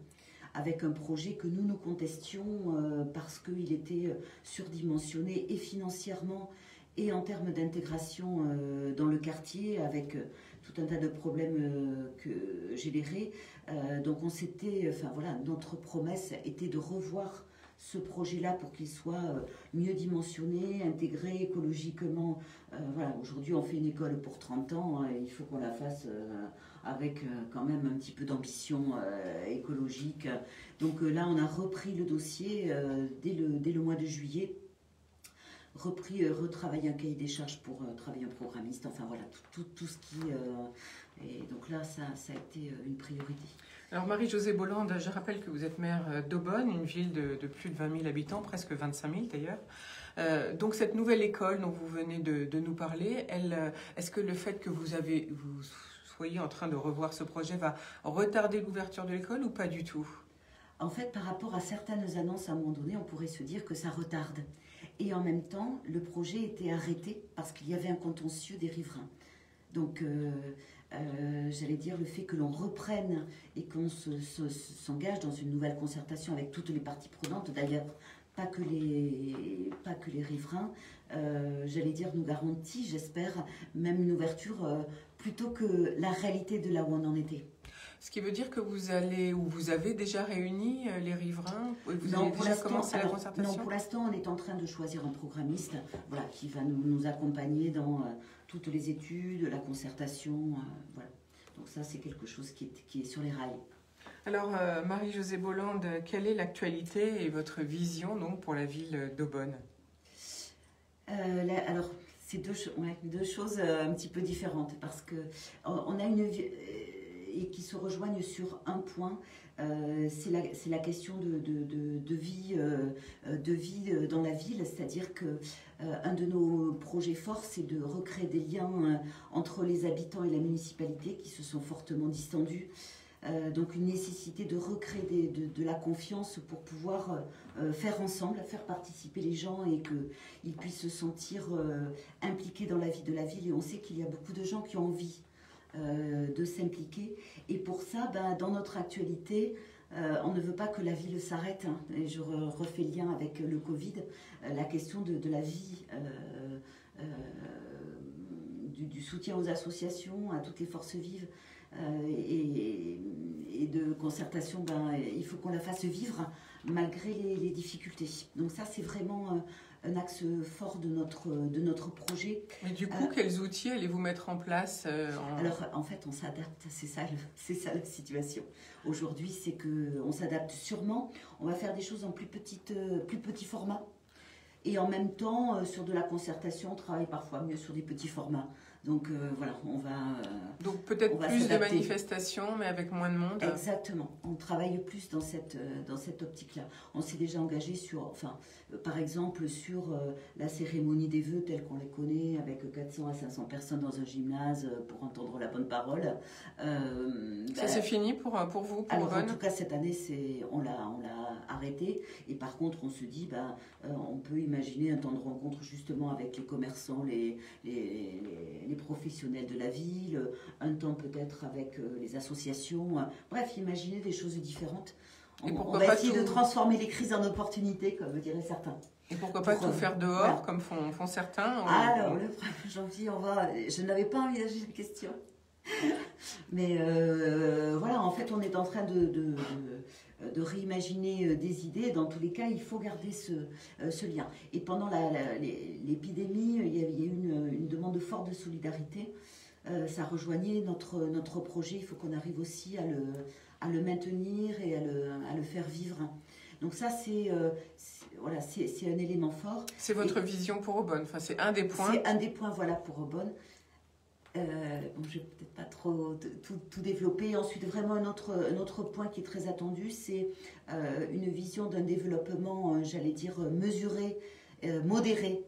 avec un projet que nous contestions parce qu'il était surdimensionné et financièrement et en termes d'intégration dans le quartier, avec tout un tas de problèmes générés. Donc on s'était, notre promesse était de revoir ce projet-là pour qu'il soit mieux dimensionné, intégré écologiquement. Aujourd'hui, on fait une école pour 30 ans, hein, il faut qu'on la fasse avec quand même un petit peu d'ambition écologique. Donc là, on a repris le dossier dès le mois de juillet, retravaillé un cahier des charges pour travailler un programmiste, enfin voilà, tout ce qui... et donc là, ça a été une priorité. Alors Marie-Josée Bolland, je rappelle que vous êtes maire d'Aubonne, une ville de plus de 20 000 habitants, presque 25 000 d'ailleurs. Donc cette nouvelle école dont vous venez de nous parler, est-ce que le fait que vous soyez en train de revoir ce projet va retarder l'ouverture de l'école ou pas du tout? En fait, par rapport à certaines annonces, à un moment donné, on pourrait se dire que ça retarde. Et en même temps, le projet était arrêté parce qu'il y avait un contentieux des riverains. Donc... j'allais dire, le fait que l'on reprenne et qu'on s'engage dans une nouvelle concertation avec toutes les parties prenantes, d'ailleurs pas que les riverains, j'allais dire, nous garantit, j'espère, même une ouverture plutôt que la réalité de là où on en était. Ce qui veut dire que vous allez, ou vous avez déjà réuni les riverains? Vous Non, avez pour déjà l'instant, commencé la alors, concertation? non, pour l'instant, on est en train de choisir un programmiste, voilà, qui va nous accompagner dans toutes les études, la concertation, voilà. Donc ça, c'est quelque chose qui est sur les rails. Alors, Marie-Josée Bolland, quelle est l'actualité et votre vision donc, pour la ville d'Aubonne? Alors, c'est deux choses un petit peu différentes, parce que on a une et qui se rejoignent sur un point, c'est la question de vie dans la ville, c'est-à-dire que un de nos projets forts, c'est de recréer des liens entre les habitants et la municipalité qui se sont fortement distendus. Donc une nécessité de recréer de la confiance pour pouvoir faire ensemble, faire participer les gens et qu'ils puissent se sentir impliqués dans la vie de la ville. Et on sait qu'il y a beaucoup de gens qui ont envie de s'impliquer. Et pour ça, dans notre actualité, on ne veut pas que la ville s'arrête. Hein. Et je refais lien avec le Covid, la question de la vie, du soutien aux associations, à toutes les forces vives. Et de concertation, il faut qu'on la fasse vivre malgré les difficultés. Donc ça, c'est vraiment un axe fort de notre projet. Mais du coup, quels outils allez-vous mettre en place Alors, en fait, on s'adapte, c'est ça la situation. Aujourd'hui, c'est qu'on s'adapte sûrement. On va faire des choses en plus petit format. Et en même temps, sur de la concertation, on travaille parfois mieux sur des petits formats. Donc voilà, on va. Donc peut-être plus de manifestations, mais avec moins de monde. Exactement. On travaille plus dans cette optique-là. On s'est déjà engagé sur, par exemple, sur la cérémonie des vœux telle qu'on les connaît, avec 400 à 500 personnes dans un gymnase pour entendre la bonne parole. Ça c'est fini pour vous, pour alors Aubonne? En tout cas cette année, on l'a arrêté. Et par contre, on se dit, on peut imaginer un temps de rencontre justement avec les commerçants, les professionnels de la ville, un temps peut-être avec les associations. Bref, imaginer des choses différentes. On va essayer de transformer les crises en opportunités, comme diraient certains. Et pourquoi pas tout faire dehors, voilà, comme font certains? Alors, le 1er janvier, je n'avais pas envisagé la question. Mais voilà, en fait, on est en train de réimaginer des idées. Dans tous les cas, il faut garder ce lien. Et pendant l'épidémie, il y a eu une demande forte de solidarité. Ça rejoignait notre projet. Il faut qu'on arrive aussi à le maintenir et à le faire vivre. Donc ça, c'est un élément fort. C'est votre vision pour Aubonne. Enfin, c'est un des points. C'est un des points, voilà, pour Aubonne. Je ne vais peut-être pas trop tout développer. Ensuite, vraiment un autre point qui est très attendu, c'est une vision d'un développement, j'allais dire, mesuré, modéré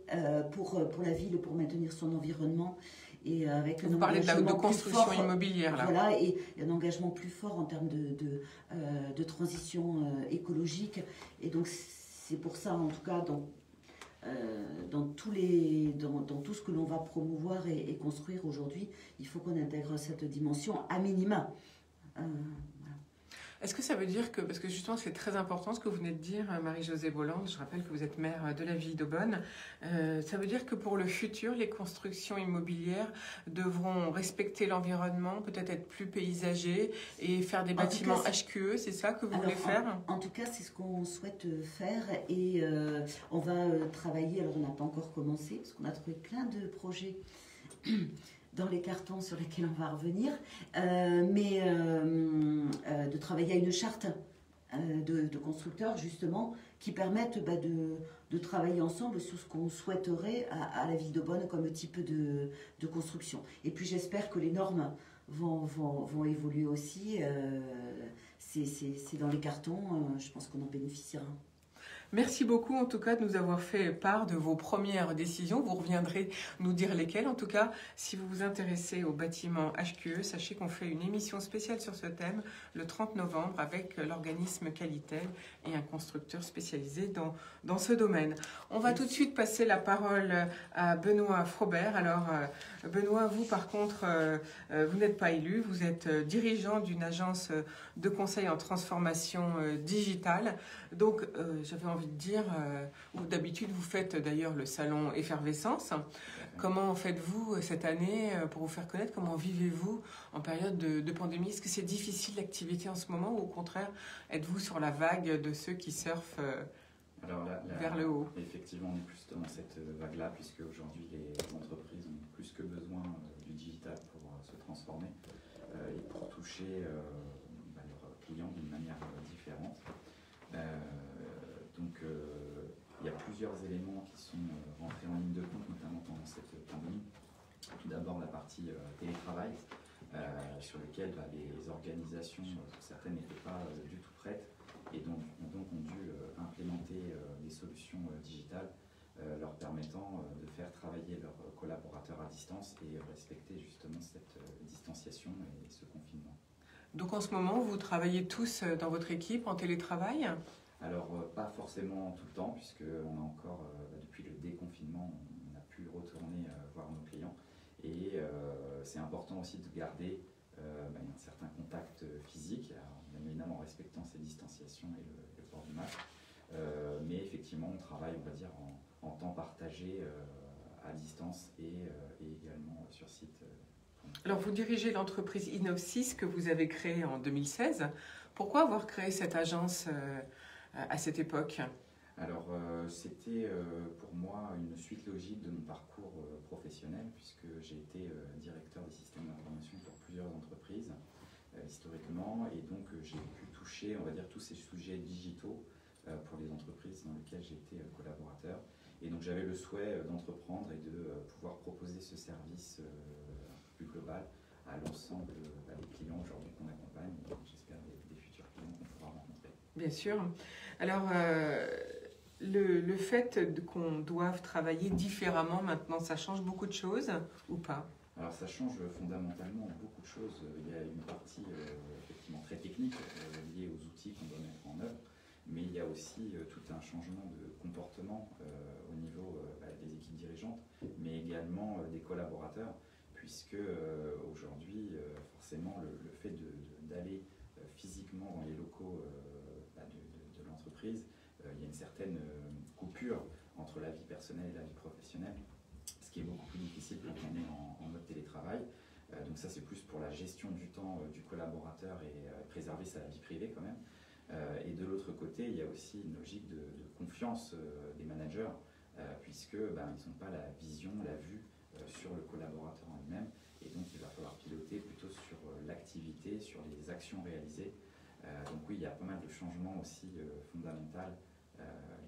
pour la ville, pour maintenir son environnement. Et avec vous parlez de construction immobilière, là. Voilà, et un engagement plus fort en termes de transition écologique. Et donc, c'est pour ça, en tout cas, dans tout ce que l'on va promouvoir et construire aujourd'hui, il faut qu'on intègre cette dimension à minima. Est-ce que ça veut dire que, parce que justement c'est très important ce que vous venez de dire, Marie-Josée Bolland, je rappelle que vous êtes maire de la ville d'Aubonne, ça veut dire que pour le futur, les constructions immobilières devront respecter l'environnement, peut-être être plus paysagers et faire des bâtiments HQE, c'est ça que vous voulez faire? En tout cas, c'est ce qu'on souhaite faire et on va travailler, alors on n'a pas encore commencé, parce qu'on a trouvé plein de projets dans les cartons sur lesquels on va revenir, mais de travailler à une charte de constructeurs, justement, qui permettent de travailler ensemble sur ce qu'on souhaiterait à la ville d'Aubonne comme type de construction. Et puis j'espère que les normes vont évoluer aussi. C'est dans les cartons, je pense qu'on en bénéficiera. Merci beaucoup en tout cas de nous avoir fait part de vos premières décisions. Vous reviendrez nous dire lesquelles. En tout cas, si vous vous intéressez au bâtiment HQE, sachez qu'on fait une émission spéciale sur ce thème le 30 novembre avec l'organisme Qualitel et un constructeur spécialisé dans ce domaine. On va tout de suite passer la parole à Benoît Frobert. Alors Benoît, vous par contre, vous n'êtes pas élu, vous êtes dirigeant d'une agence de conseil en transformation digitale. Donc j'avais envie envie de dire, où d'habitude vous faites d'ailleurs le salon Effervescence. Comment faites-vous cette année pour vous faire connaître? Comment vivez-vous en période de pandémie? Est-ce que c'est difficile l'activité en ce moment ou au contraire, êtes-vous sur la vague de ceux qui surfent Alors vers le haut? Effectivement, on est plus dans cette vague-là, puisque aujourd'hui les entreprises ont plus que besoin du digital pour se transformer et pour toucher leurs clients d'une manière différente. Donc il y a plusieurs éléments qui sont rentrés en ligne de compte, notamment pendant cette pandémie. Tout d'abord la partie télétravail, sur lequel les organisations, certaines n'étaient pas du tout prêtes, et donc ont dû implémenter des solutions digitales leur permettant de faire travailler leurs collaborateurs à distance et respecter justement cette distanciation et ce confinement. Donc en ce moment, vous travaillez tous dans votre équipe en télétravail? Alors pas forcément tout le temps, puisqu'on a encore, depuis le déconfinement, on a pu retourner voir nos clients. Et c'est important aussi de garder un certain contact physique, alors, bien évidemment en respectant ces distanciations et le port du masque. Mais effectivement, on travaille, on va dire, en temps partagé à distance et également sur site. Alors, vous dirigez l'entreprise Innovsys que vous avez créée en 2016. Pourquoi avoir créé cette agence à cette époque? Alors, c'était pour moi une suite logique de mon parcours professionnel, puisque j'ai été directeur des systèmes d'information pour plusieurs entreprises historiquement, et donc j'ai pu toucher, on va dire, tous ces sujets digitaux pour les entreprises dans lesquelles j'étais collaborateur. Et donc j'avais le souhait d'entreprendre et de pouvoir proposer ce service plus global à l'ensemble des clients aujourd'hui qu'on accompagne, et j'espère des futurs clients qu'on pourra rencontrer. Bien sûr. Alors, le fait qu'on doive travailler différemment maintenant, ça change beaucoup de choses ou pas? Alors ça change fondamentalement beaucoup de choses. Il y a une partie effectivement très technique liée aux outils qu'on doit mettre en œuvre, mais il y a aussi tout un changement de comportement au niveau des équipes dirigeantes, mais également des collaborateurs, puisque aujourd'hui, forcément, le fait d'aller physiquement dans les locaux de l'entreprise, il y a une certaine coupure entre la vie personnelle et la vie professionnelle, ce qui est beaucoup plus difficile quand on est en mode télétravail. Donc ça, c'est plus pour la gestion du temps du collaborateur et préserver sa vie privée quand même. Et de l'autre côté, il y a aussi une logique de confiance des managers, puisque ils n'ont pas la vision, la vue sur le collaborateur en lui-même, et donc il va falloir piloter plutôt sur l'activité, sur les actions réalisées. Donc oui, il y a pas mal de changements aussi fondamentaux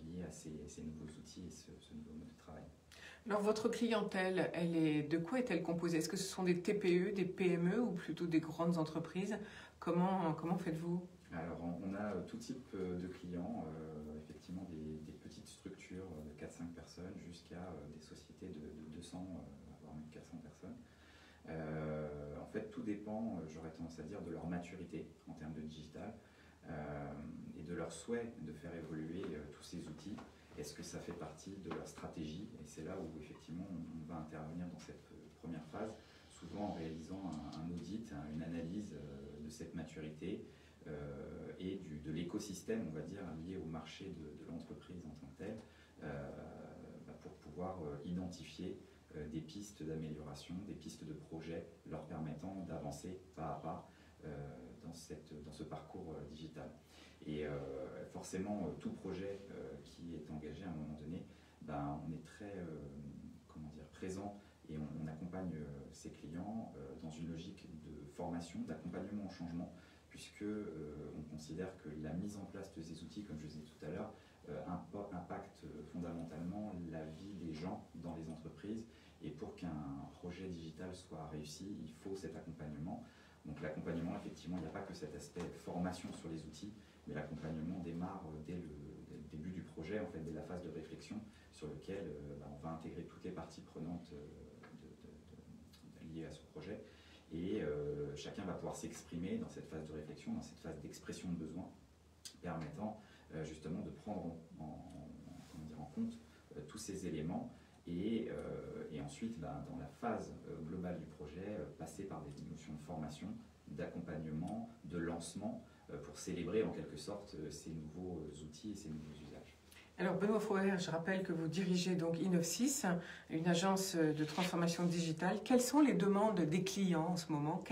liés à ces nouveaux outils et ce nouveau mode de travail. Alors votre clientèle, de quoi est-elle composée? Est-ce que ce sont des TPE, des PME ou plutôt des grandes entreprises? Comment faites-vous? Alors on a tout type de clients, effectivement des petites structures de 4-5 personnes jusqu'à des sociétés de 200, voire même 400 personnes. En fait, tout dépend, j'aurais tendance à dire, de leur maturité en termes de digital et de leur souhait de faire évoluer tous ces outils. Est-ce que ça fait partie de leur stratégie? Et c'est là où effectivement on va intervenir dans cette première phase, souvent en réalisant un audit, une analyse de cette maturité et de l'écosystème, on va dire, lié au marché de l'entreprise en tant que telle, pour pouvoir identifier des pistes d'amélioration, des pistes de projets leur permettant d'avancer pas à pas dans ce parcours digital. Et forcément, tout projet qui est engagé à un moment donné, on est très présent et on accompagne ses clients dans une logique de formation, d'accompagnement au changement, puisque on considère que la mise en place de ces outils, comme je disais tout à l'heure, impacte fondamentalement la vie des gens dans les entreprises. Et pour qu'un projet digital soit réussi, il faut cet accompagnement. Donc l'accompagnement, effectivement, il n'y a pas que cet aspect formation sur les outils, mais l'accompagnement démarre dès le début du projet, en fait, dès la phase de réflexion, sur lequel on va intégrer toutes les parties prenantes liées à ce projet. Et chacun va pouvoir s'exprimer dans cette phase de réflexion, dans cette phase d'expression de besoin, permettant justement de prendre en compte tous ces éléments et ensuite, dans la phase globale du projet, passer par des notions de formation, d'accompagnement, de lancement, pour célébrer en quelque sorte ces nouveaux outils et ces nouveaux usages. Alors Benoît Frouer, je rappelle que vous dirigez donc Innovsys, une agence de transformation digitale. Quelles sont les demandes des clients en ce moment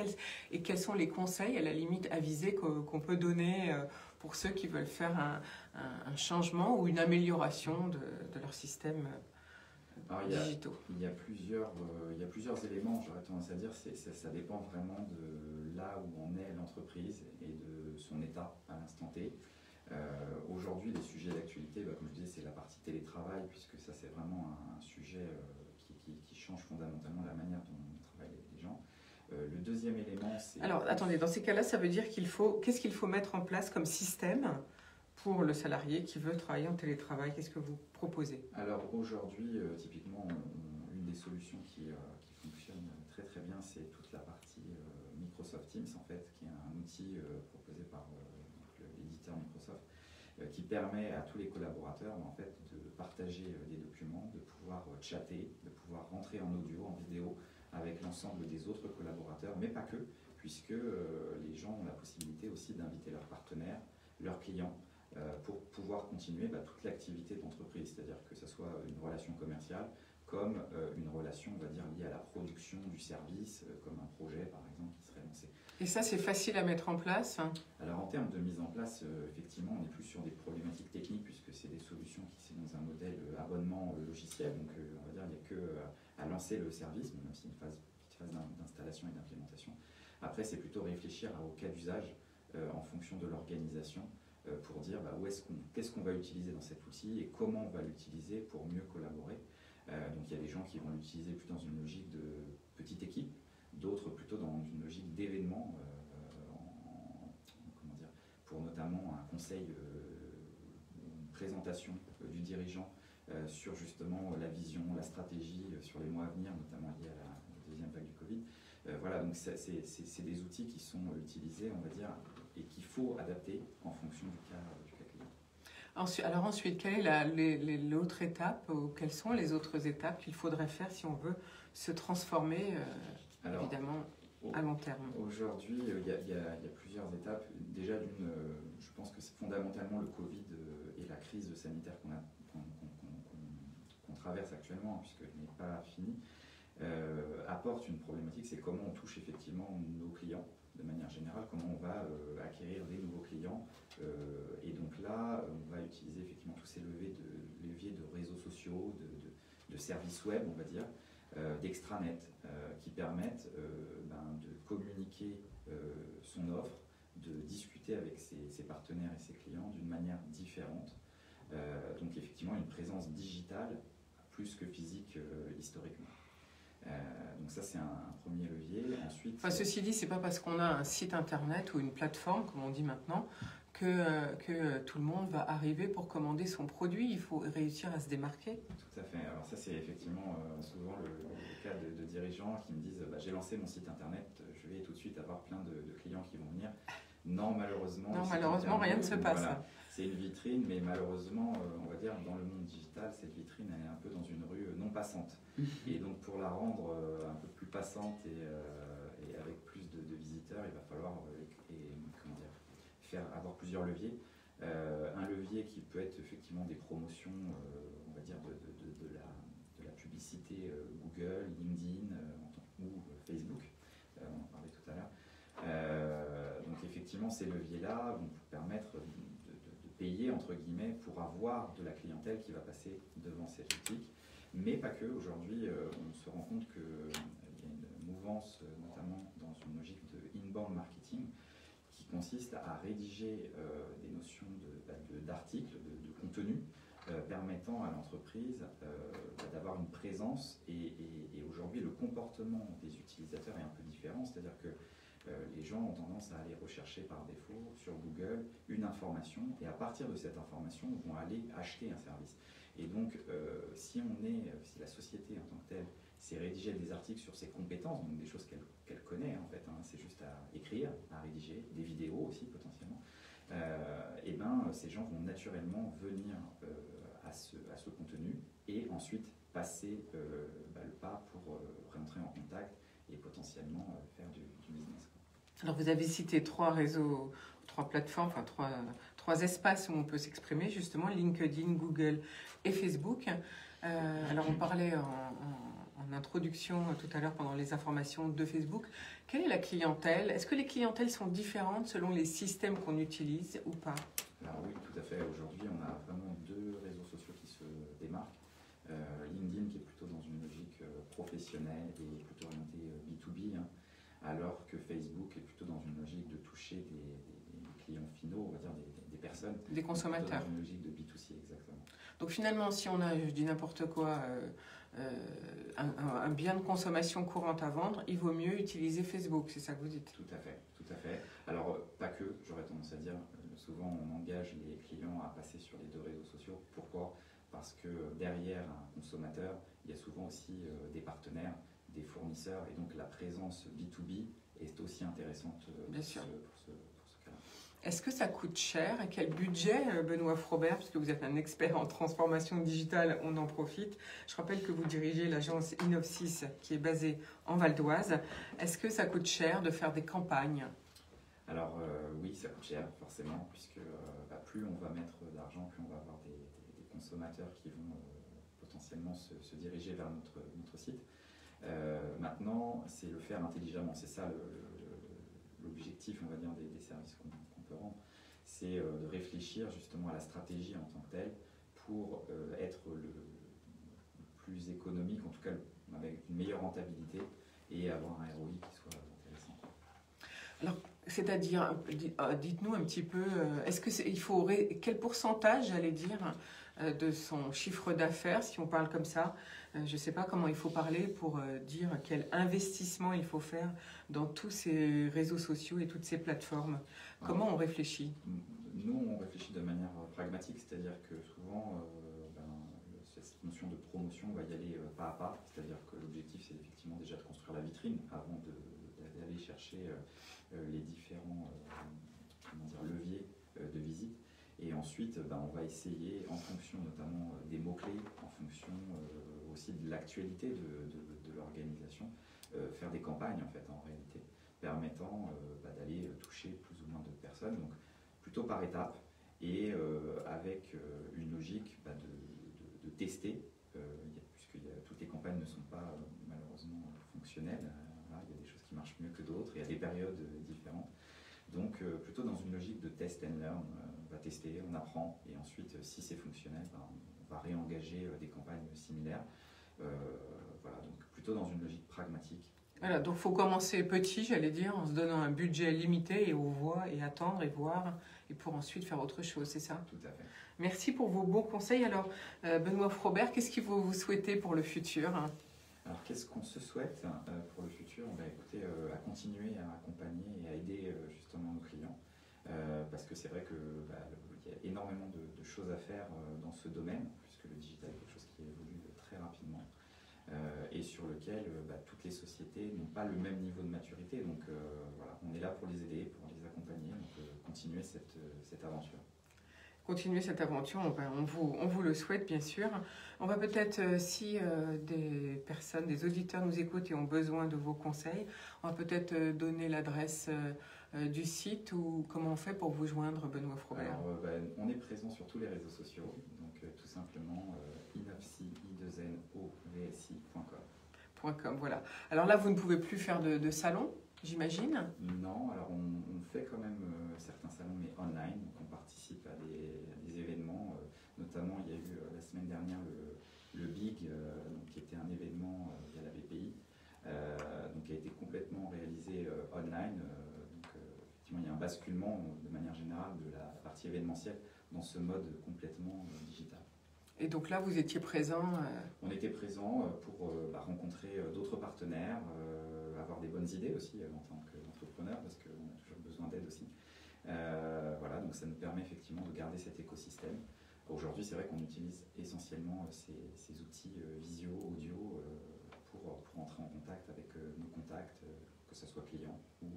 et quels sont les conseils à la limite avisés qu'on peut donner pour ceux qui veulent faire un changement ou une amélioration de leur système digitaux? Il y a plusieurs éléments, j'aurais tendance à dire, ça dépend vraiment de là où en est l'entreprise et de son état à l'instant T. Aujourd'hui, les sujets d'actualité, comme je disais, c'est la partie télétravail, puisque ça c'est vraiment un sujet qui change fondamentalement la manière dont travaillent les gens. Le deuxième élément, c'est... Alors attendez, dans ces cas-là, ça veut dire qu'est-ce qu'il faut mettre en place comme système pour le salarié qui veut travailler en télétravail? Qu'est-ce que vous proposez? Alors aujourd'hui, typiquement, une des solutions qui fonctionne très très bien, c'est toute la partie Microsoft Teams, en fait, qui est un outil proposé par l'éditeur Microsoft, qui permet à tous les collaborateurs en fait, de partager des documents, de pouvoir chatter, de pouvoir rentrer en audio, en vidéo, avec l'ensemble des autres collaborateurs, mais pas que, puisque les gens ont la possibilité aussi d'inviter leurs partenaires, leurs clients, pour pouvoir continuer toute l'activité d'entreprise, c'est-à-dire que ce soit une relation commerciale comme une relation, on va dire, liée à la production du service, comme un projet par exemple qui serait lancé. Et ça, c'est facile à mettre en place? Alors en termes de mise en place, effectivement, on est plus sur des problématiques techniques puisque c'est des solutions qui sont dans un modèle abonnement logiciel, donc on va dire il n'y a que à lancer le service, même si une petite phase d'installation et d'implémentation. Après, c'est plutôt réfléchir au cas d'usage en fonction de l'organisation, pour dire qu'est-ce qu'on va utiliser dans cet outil et comment on va l'utiliser pour mieux collaborer. Donc il y a des gens qui vont l'utiliser plus dans une logique de petite équipe, d'autres plutôt dans une logique d'événement, pour notamment un conseil, une présentation du dirigeant sur justement la vision, la stratégie sur les mois à venir, notamment liée à la deuxième vague du Covid. Voilà, donc c'est des outils qui sont utilisés, on va dire, et qu'il faut adapter en fonction du cas client. Alors ensuite, quelle est l'autre étape, ou quelles sont les autres étapes qu'il faudrait faire si on veut se transformer, évidemment, à long terme? Aujourd'hui, il y a plusieurs étapes. Déjà, je pense que c'est fondamentalement le Covid et la crise sanitaire qu'on traverse actuellement, puisqu'elle n'est pas finie, apporte une problématique, c'est comment on touche effectivement nos clients de manière générale, comment on va acquérir des nouveaux clients. Et donc là, on va utiliser effectivement tous ces leviers de réseaux sociaux, de services web, on va dire, d'extranet, qui permettent de communiquer son offre, de discuter avec ses partenaires et ses clients d'une manière différente. Donc effectivement, une présence digitale plus que physique historiquement. Donc ça, c'est un premier levier. Ensuite, ceci dit, c'est pas parce qu'on a un site internet ou une plateforme, comme on dit maintenant, que tout le monde va arriver pour commander son produit. Il faut réussir à se démarquer. Tout à fait. Alors ça, c'est effectivement souvent le cas de dirigeants qui me disent j'ai lancé mon site internet, je vais tout de suite avoir plein de clients qui vont venir. Non, malheureusement, rien ne se passe. Voilà. C'est une vitrine, mais malheureusement, on va dire, dans le monde digital, cette vitrine, elle est un peu dans une rue non passante. Et donc, pour la rendre un peu plus passante et avec plus de visiteurs, il va falloir avoir plusieurs leviers. Un levier qui peut être effectivement des promotions, on va dire, de la publicité Google, LinkedIn ou Facebook, on en parlait tout à l'heure. Donc effectivement, ces leviers-là vont vous permettre de payer, entre guillemets, pour avoir de la clientèle qui va passer devant cette boutique. Mais pas que. Aujourd'hui, on se rend compte qu'il y a une mouvance, notamment dans une logique de inbound marketing, qui consiste à rédiger des notions d'articles, de contenu, permettant à l'entreprise d'avoir une présence. Et aujourd'hui, le comportement des utilisateurs est un peu différent, c'est-à-dire que les gens ont tendance à aller rechercher par défaut sur Google une information et à partir de cette information, ils vont aller acheter un service. Et donc, si la société en tant que telle s'est rédigé des articles sur ses compétences, donc des choses qu'elle connaît en fait, c'est juste à écrire, à rédiger, des vidéos aussi potentiellement, et ces gens vont naturellement venir à ce contenu et ensuite passer le pas pour rentrer en contact et potentiellement faire du business. Alors vous avez cité 3 réseaux, 3 plateformes, enfin 3 espaces où on peut s'exprimer, justement, LinkedIn, Google et Facebook. Alors on parlait en introduction tout à l'heure pendant les informations de Facebook. Quelle est la clientèle? Est-ce que les clientèles sont différentes selon les systèmes qu'on utilise ou pas? Alors oui, tout à fait. Aujourd'hui, on a vraiment 2 réseaux sociaux qui se démarquent. LinkedIn qui est plutôt dans une logique professionnelle et plutôt orientée B2B, hein, alors que Facebook est plutôt dans une logique de toucher des clients finaux, on va dire des personnes. Des consommateurs. Dans une logique de B2C, exactement. Donc finalement, si on a, je dis n'importe quoi, un bien de consommation courante à vendre, il vaut mieux utiliser Facebook, c'est ça que vous dites? Tout à fait, tout à fait. Alors, pas que, j'aurais tendance à dire, souvent on engage les clients à passer sur les 2 réseaux sociaux. Pourquoi? Parce que derrière un consommateur, il y a souvent aussi des partenaires, des fournisseurs, et donc la présence B2B est aussi intéressante Bien sûr. pour ce cas-là. Est-ce que ça coûte cher? Et quel budget, Benoît Frobert, puisque vous êtes un expert en transformation digitale, on en profite. Je rappelle que vous dirigez l'agence Innovsys qui est basée en Val d'Oise. Est-ce que ça coûte cher de faire des campagnes? Alors oui, ça coûte cher forcément, puisque plus on va mettre d'argent, plus on va avoir des consommateurs qui vont potentiellement se diriger vers notre site. Maintenant, c'est le faire intelligemment. C'est ça l'objectif, on va dire, des services qu'on peut rendre. C'est de réfléchir justement à la stratégie en tant que telle pour être le plus économique, en tout cas avec une meilleure rentabilité et avoir un ROI qui soit intéressant. Alors, c'est-à-dire, dites-nous un petit peu, est-ce que il faut quel pourcentage, j'allais dire, de son chiffre d'affaires, si on parle comme ça, je ne sais pas comment il faut parler pour dire quel investissement il faut faire dans tous ces réseaux sociaux et toutes ces plateformes. Comment on réfléchit? Nous, on réfléchit de manière pragmatique, c'est-à-dire que souvent, cette notion de promotion va y aller pas à pas, c'est-à-dire que l'objectif, c'est effectivement déjà de construire la vitrine avant d'aller chercher les différents leviers de visite. Et ensuite, on va essayer, en fonction notamment des mots-clés, en fonction aussi de l'actualité de l'organisation, faire des campagnes en fait en réalité, permettant d'aller toucher plus ou moins de personnes, donc plutôt par étapes et avec une logique de tester, puisque toutes les campagnes ne sont pas malheureusement fonctionnelles. Il y a des choses qui marchent mieux que d'autres, il y a des périodes différentes. Donc plutôt dans une logique de test and learn, on va tester, on apprend, et ensuite si c'est fonctionnel, on va réengager des campagnes similaires. Voilà, donc plutôt dans une logique pragmatique. Voilà, donc il faut commencer petit, j'allais dire, en se donnant un budget limité et on voit et attendre et voir, et pour ensuite faire autre chose, c'est ça? Tout à fait. Merci pour vos bons conseils. Alors, Benoît Frobert, qu'est-ce que vous souhaitez pour le futur? Alors, qu'est-ce qu'on se souhaite pour le futur? Écoutez, à continuer à accompagner et à aider justement nos clients, parce que c'est vrai qu'il y a énormément de choses à faire dans ce domaine, puisque le digital est quelque chose qui évolue très rapidement, et sur lequel toutes les sociétés n'ont pas le même niveau de maturité. Donc voilà, on est là pour les aider, pour les accompagner, donc continuer cette aventure. Continuer cette aventure, on vous le souhaite bien sûr. On va peut-être, si des personnes, des auditeurs nous écoutent et ont besoin de vos conseils, on va peut-être donner l'adresse du site ou comment on fait pour vous joindre, Benoît Frobert. Alors, on est présent sur tous les réseaux sociaux, donc tout simplement innovsi.com. Voilà. Alors là, vous ne pouvez plus faire de salon, j'imagine? Non, alors on fait quand même certains salons, mais online. Donc on participe à des événements. Notamment, il y a eu la semaine dernière le BIG, qui était un événement via la BPI, donc qui a été complètement réalisé online. Donc effectivement, il y a un basculement de manière générale de la partie événementielle dans ce mode complètement digital. Et donc là, vous étiez présent On était présent pour rencontrer d'autres partenaires, avoir des bonnes idées aussi en tant qu'entrepreneur, parce qu'on a toujours besoin d'aide aussi. Voilà, donc ça nous permet effectivement de garder cet écosystème. Aujourd'hui, c'est vrai qu'on utilise essentiellement ces outils visio, audio, pour entrer en contact avec nos contacts, que ce soit clients ou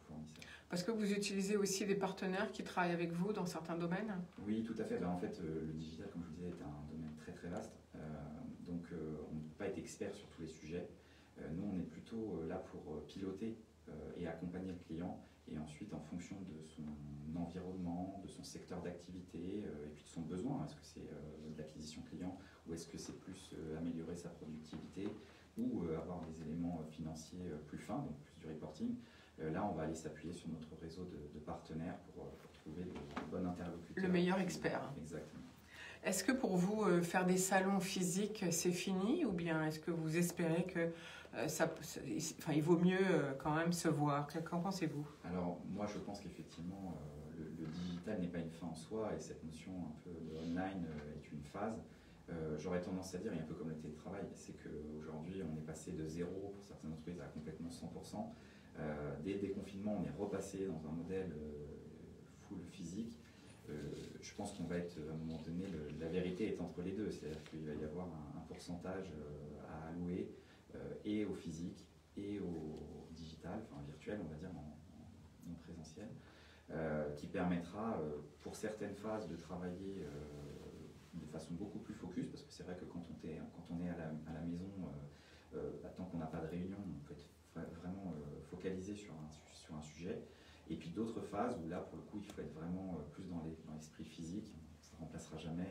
fournisseurs. Parce que vous utilisez aussi des partenaires qui travaillent avec vous dans certains domaines? Oui, tout à fait. En fait, le digital, comme je vous disais, est un domaine très très vaste. Donc, on ne peut pas être expert sur tous les sujets. Nous, on est plutôt là pour piloter et accompagner le client et ensuite en fonction de son environnement, de son secteur d'activité et puis de son besoin, est-ce que c'est de l'acquisition client ou est-ce que c'est plus améliorer sa productivité ou avoir des éléments financiers plus fins, donc plus du reporting. Là, on va aller s'appuyer sur notre réseau de partenaires pour trouver le bon interlocuteur. Le meilleur expert. Exactement. Est-ce que pour vous, faire des salons physiques, c'est fini ou bien est-ce que vous espérez que il vaut mieux quand même se voir? Qu'en pensez-vous? Alors, moi, je pense qu'effectivement, le digital n'est pas une fin en soi et cette notion un peu de online est une phase. J'aurais tendance à dire, et un peu comme le télétravail, c'est qu'aujourd'hui, on est passé de 0 pour certaines entreprises à complètement 100%. Dès le déconfinement, on est repassé dans un modèle full physique. Je pense qu'on va être, à un moment donné, la vérité est entre les deux, c'est-à-dire qu'il va y avoir un pourcentage à allouer et au physique et au digital, enfin virtuel, on va dire, en présentiel, qui permettra pour certaines phases de travailler de façon beaucoup plus focus, parce que c'est vrai que quand on est à la maison, tant qu'on n'a pas de réunion, on peut être vraiment focalisé sur un sujet. Et puis d'autres phases où là, pour le coup, il faut être vraiment plus dans l'esprit physique. Ça ne remplacera jamais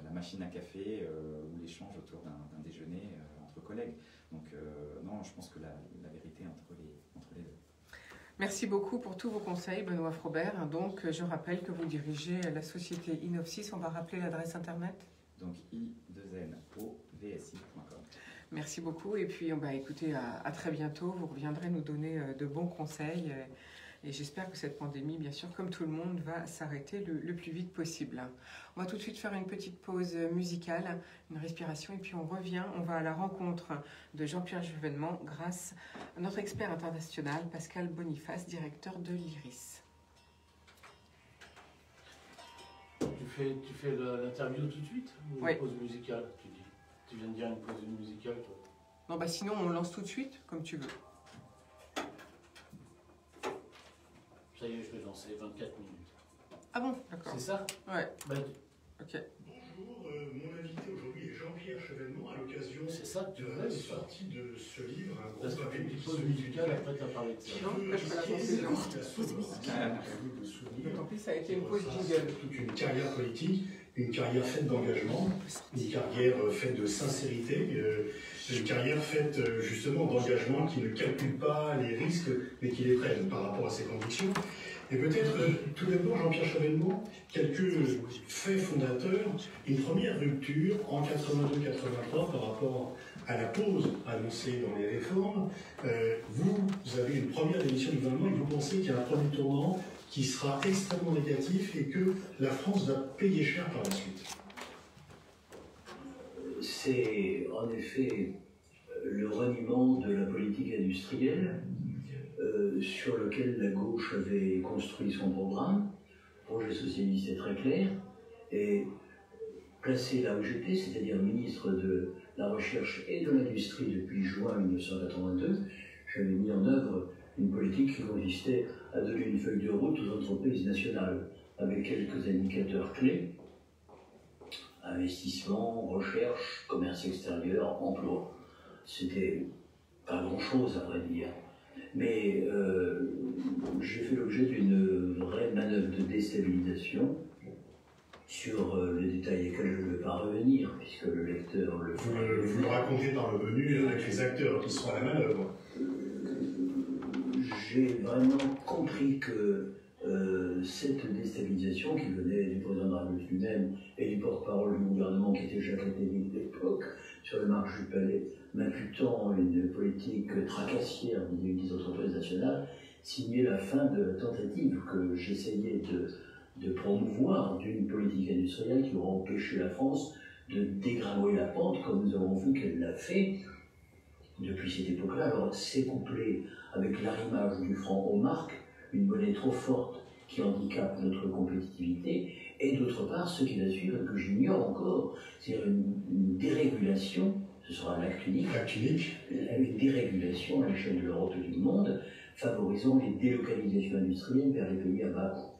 la machine à café ou l'échange autour d'un déjeuner entre collègues. Donc non, je pense que la vérité est entre les deux. Merci beaucoup pour tous vos conseils, Benoît Frobert. Donc, je rappelle que vous dirigez la société Innovsys. On va rappeler l'adresse internet. Donc, i2novsi.com. Merci beaucoup. Et puis, écoutez, à très bientôt. Vous reviendrez nous donner de bons conseils. Et j'espère que cette pandémie, bien sûr, comme tout le monde, va s'arrêter le plus vite possible. On va tout de suite faire une petite pause musicale, une respiration, et puis on revient. On va à la rencontre de Jean-Pierre Chevènement grâce à notre expert international, Pascal Boniface, directeur de l'IRIS. Tu fais l'interview tout de suite ou Oui. une pause musicale, tu dis? Tu viens de dire une pause musicale, toi? Non, sinon on lance tout de suite, comme tu veux. Ça y est, je vais lancer 24 minutes. Ah bon, d'accord. C'est ça? Ouais, Bah, ok. Bonjour, mon invité aujourd'hui est Jean-Pierre Chevènement à l'occasion c'est ça que tu de veux la dire? sortie de ce livre, un Parce gros que tu pavé une qui petite pause se musicale, titule après tu as parlé de ça. Non, là, je peux la lancer, là. En plus, ça a été une pause jingle. Toute une carrière politique, une carrière faite d'engagement, une carrière faite de sincérité, une carrière faite justement d'engagement qui ne calcule pas les risques, mais qui les prenne par rapport à ses convictions. Et peut-être tout d'abord, Jean-Pierre Chevènement, quelques faits fondateurs, une première rupture en 82-83 par rapport à la pause annoncée dans les réformes. Vous avez une première démission du gouvernement et vous pensez qu'il y a un premier tournant qui sera extrêmement négatif et que la France va payer cher par la suite. C'est en effet le reniement de la politique industrielle sur lequel la gauche avait construit son programme. Le projet socialiste est très clair. Et placé là où j'étais, c'est-à-dire ministre de la Recherche et de l'Industrie depuis juin 1982, j'avais mis en œuvre une politique qui consistait à donner une feuille de route aux entreprises nationales avec quelques indicateurs clés: investissement, recherche, commerce extérieur, emploi. C'était pas grand-chose à vrai dire. Mais j'ai fait l'objet d'une vraie manœuvre de déstabilisation sur les détails desquels je ne vais pas revenir, puisque le lecteur le fera. Vous le racontez par le menu avec les acteurs qui sont à la manœuvre. J'ai vraiment compris que cette déstabilisation qui venait du président de la République lui-même et du porte-parole du gouvernement qui était Jacques Attali de l'époque, sur les marches du palais, m'imputant une politique tracassière vis-à-vis des entreprises nationales, signait la fin de la tentative que j'essayais de promouvoir d'une politique industrielle qui aurait empêché la France de dégringoler la pente, comme nous avons vu qu'elle l'a fait depuis cette époque-là. Alors c'est couplé avec l'arrimage du franc aux marques, une monnaie trop forte qui handicape notre compétitivité, et d'autre part, ce qui va suivre, que j'ignore encore, c'est-à-dire une dérégulation, ce sera l'acte unique, une dérégulation à l'échelle de l'Europe et du monde, favorisant les délocalisations industrielles vers les pays à bas coût.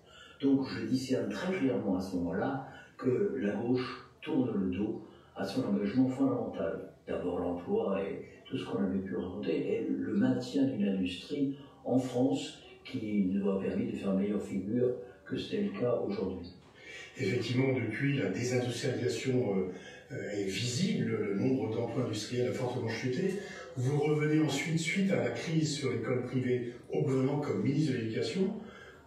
Donc je discerne très clairement à ce moment-là que la gauche tourne le dos à son engagement fondamental. D'abord l'emploi et tout ce qu'on avait pu raconter, et le maintien d'une industrie en France qui nous aura permis de faire meilleure figure que c'était le cas aujourd'hui. Effectivement, depuis, la désindustrialisation est visible, le nombre d'emplois industriels a fortement chuté. Vous revenez ensuite, suite à la crise sur l'école privée, au gouvernement comme ministre de l'Éducation.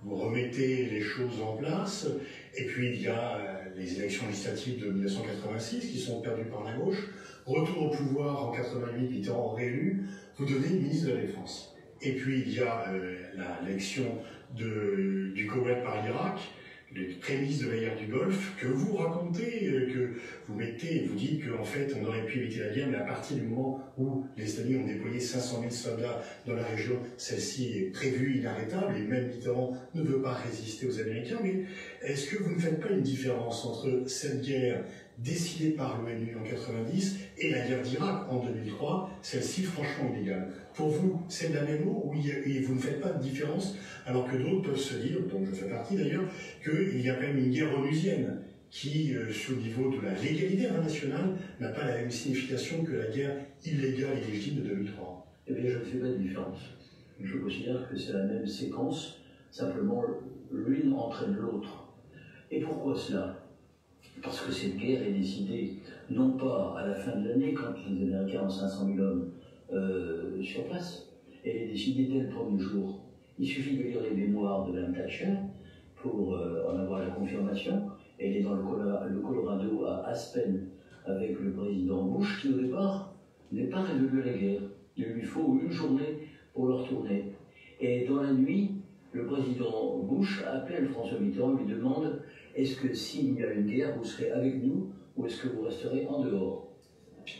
Vous remettez les choses en place. Et puis, il y a les élections législatives de 1986 qui sont perdues par la gauche. Retour au pouvoir en 88, étant réélu, vous devenez ministre de la Défense. Et puis, il y a l'élection du Koweït par l'Irak, les prémices de la guerre du Golfe, que vous racontez, que vous mettez, vous dites qu'en fait, on aurait pu éviter la guerre, mais à partir du moment où les États-Unis ont déployé 500 000 soldats dans la région, celle-ci est prévue, inarrêtable, et même Mitterrand ne veut pas résister aux Américains. Mais est-ce que vous ne faites pas une différence entre cette guerre décidée par l'ONU en 90 et la guerre d'Irak en 2003, celle-ci franchement illégale? Pour vous, c'est de la même eau, ou vous ne faites pas de différence, alors que d'autres peuvent se dire, dont je fais partie d'ailleurs, qu'il y a quand même une guerre onusienne qui, sur le niveau de la légalité internationale, n'a pas la même signification que la guerre illégale et légitime de 2003. Eh bien, je ne fais pas de différence. Je considère que c'est la même séquence, simplement l'une entraîne l'autre. Et pourquoi cela? Parce que cette guerre est décidée, non pas à la fin de l'année, quand les Américains ont 500 000 hommes sur place, elle est décidée dès le premier jour. Il suffit de lire les mémoires de Mme Thatcher pour en avoir la confirmation. Elle est dans le Colorado, à Aspen, avec le président Bush, qui au départ n'est pas résolu à la guerre. Il lui faut une journée pour le retourner. Et dans la nuit, le président Bush appelle François Mitterrand et lui demande: est-ce que s'il y a une guerre, vous serez avec nous ou est-ce que vous resterez en dehors?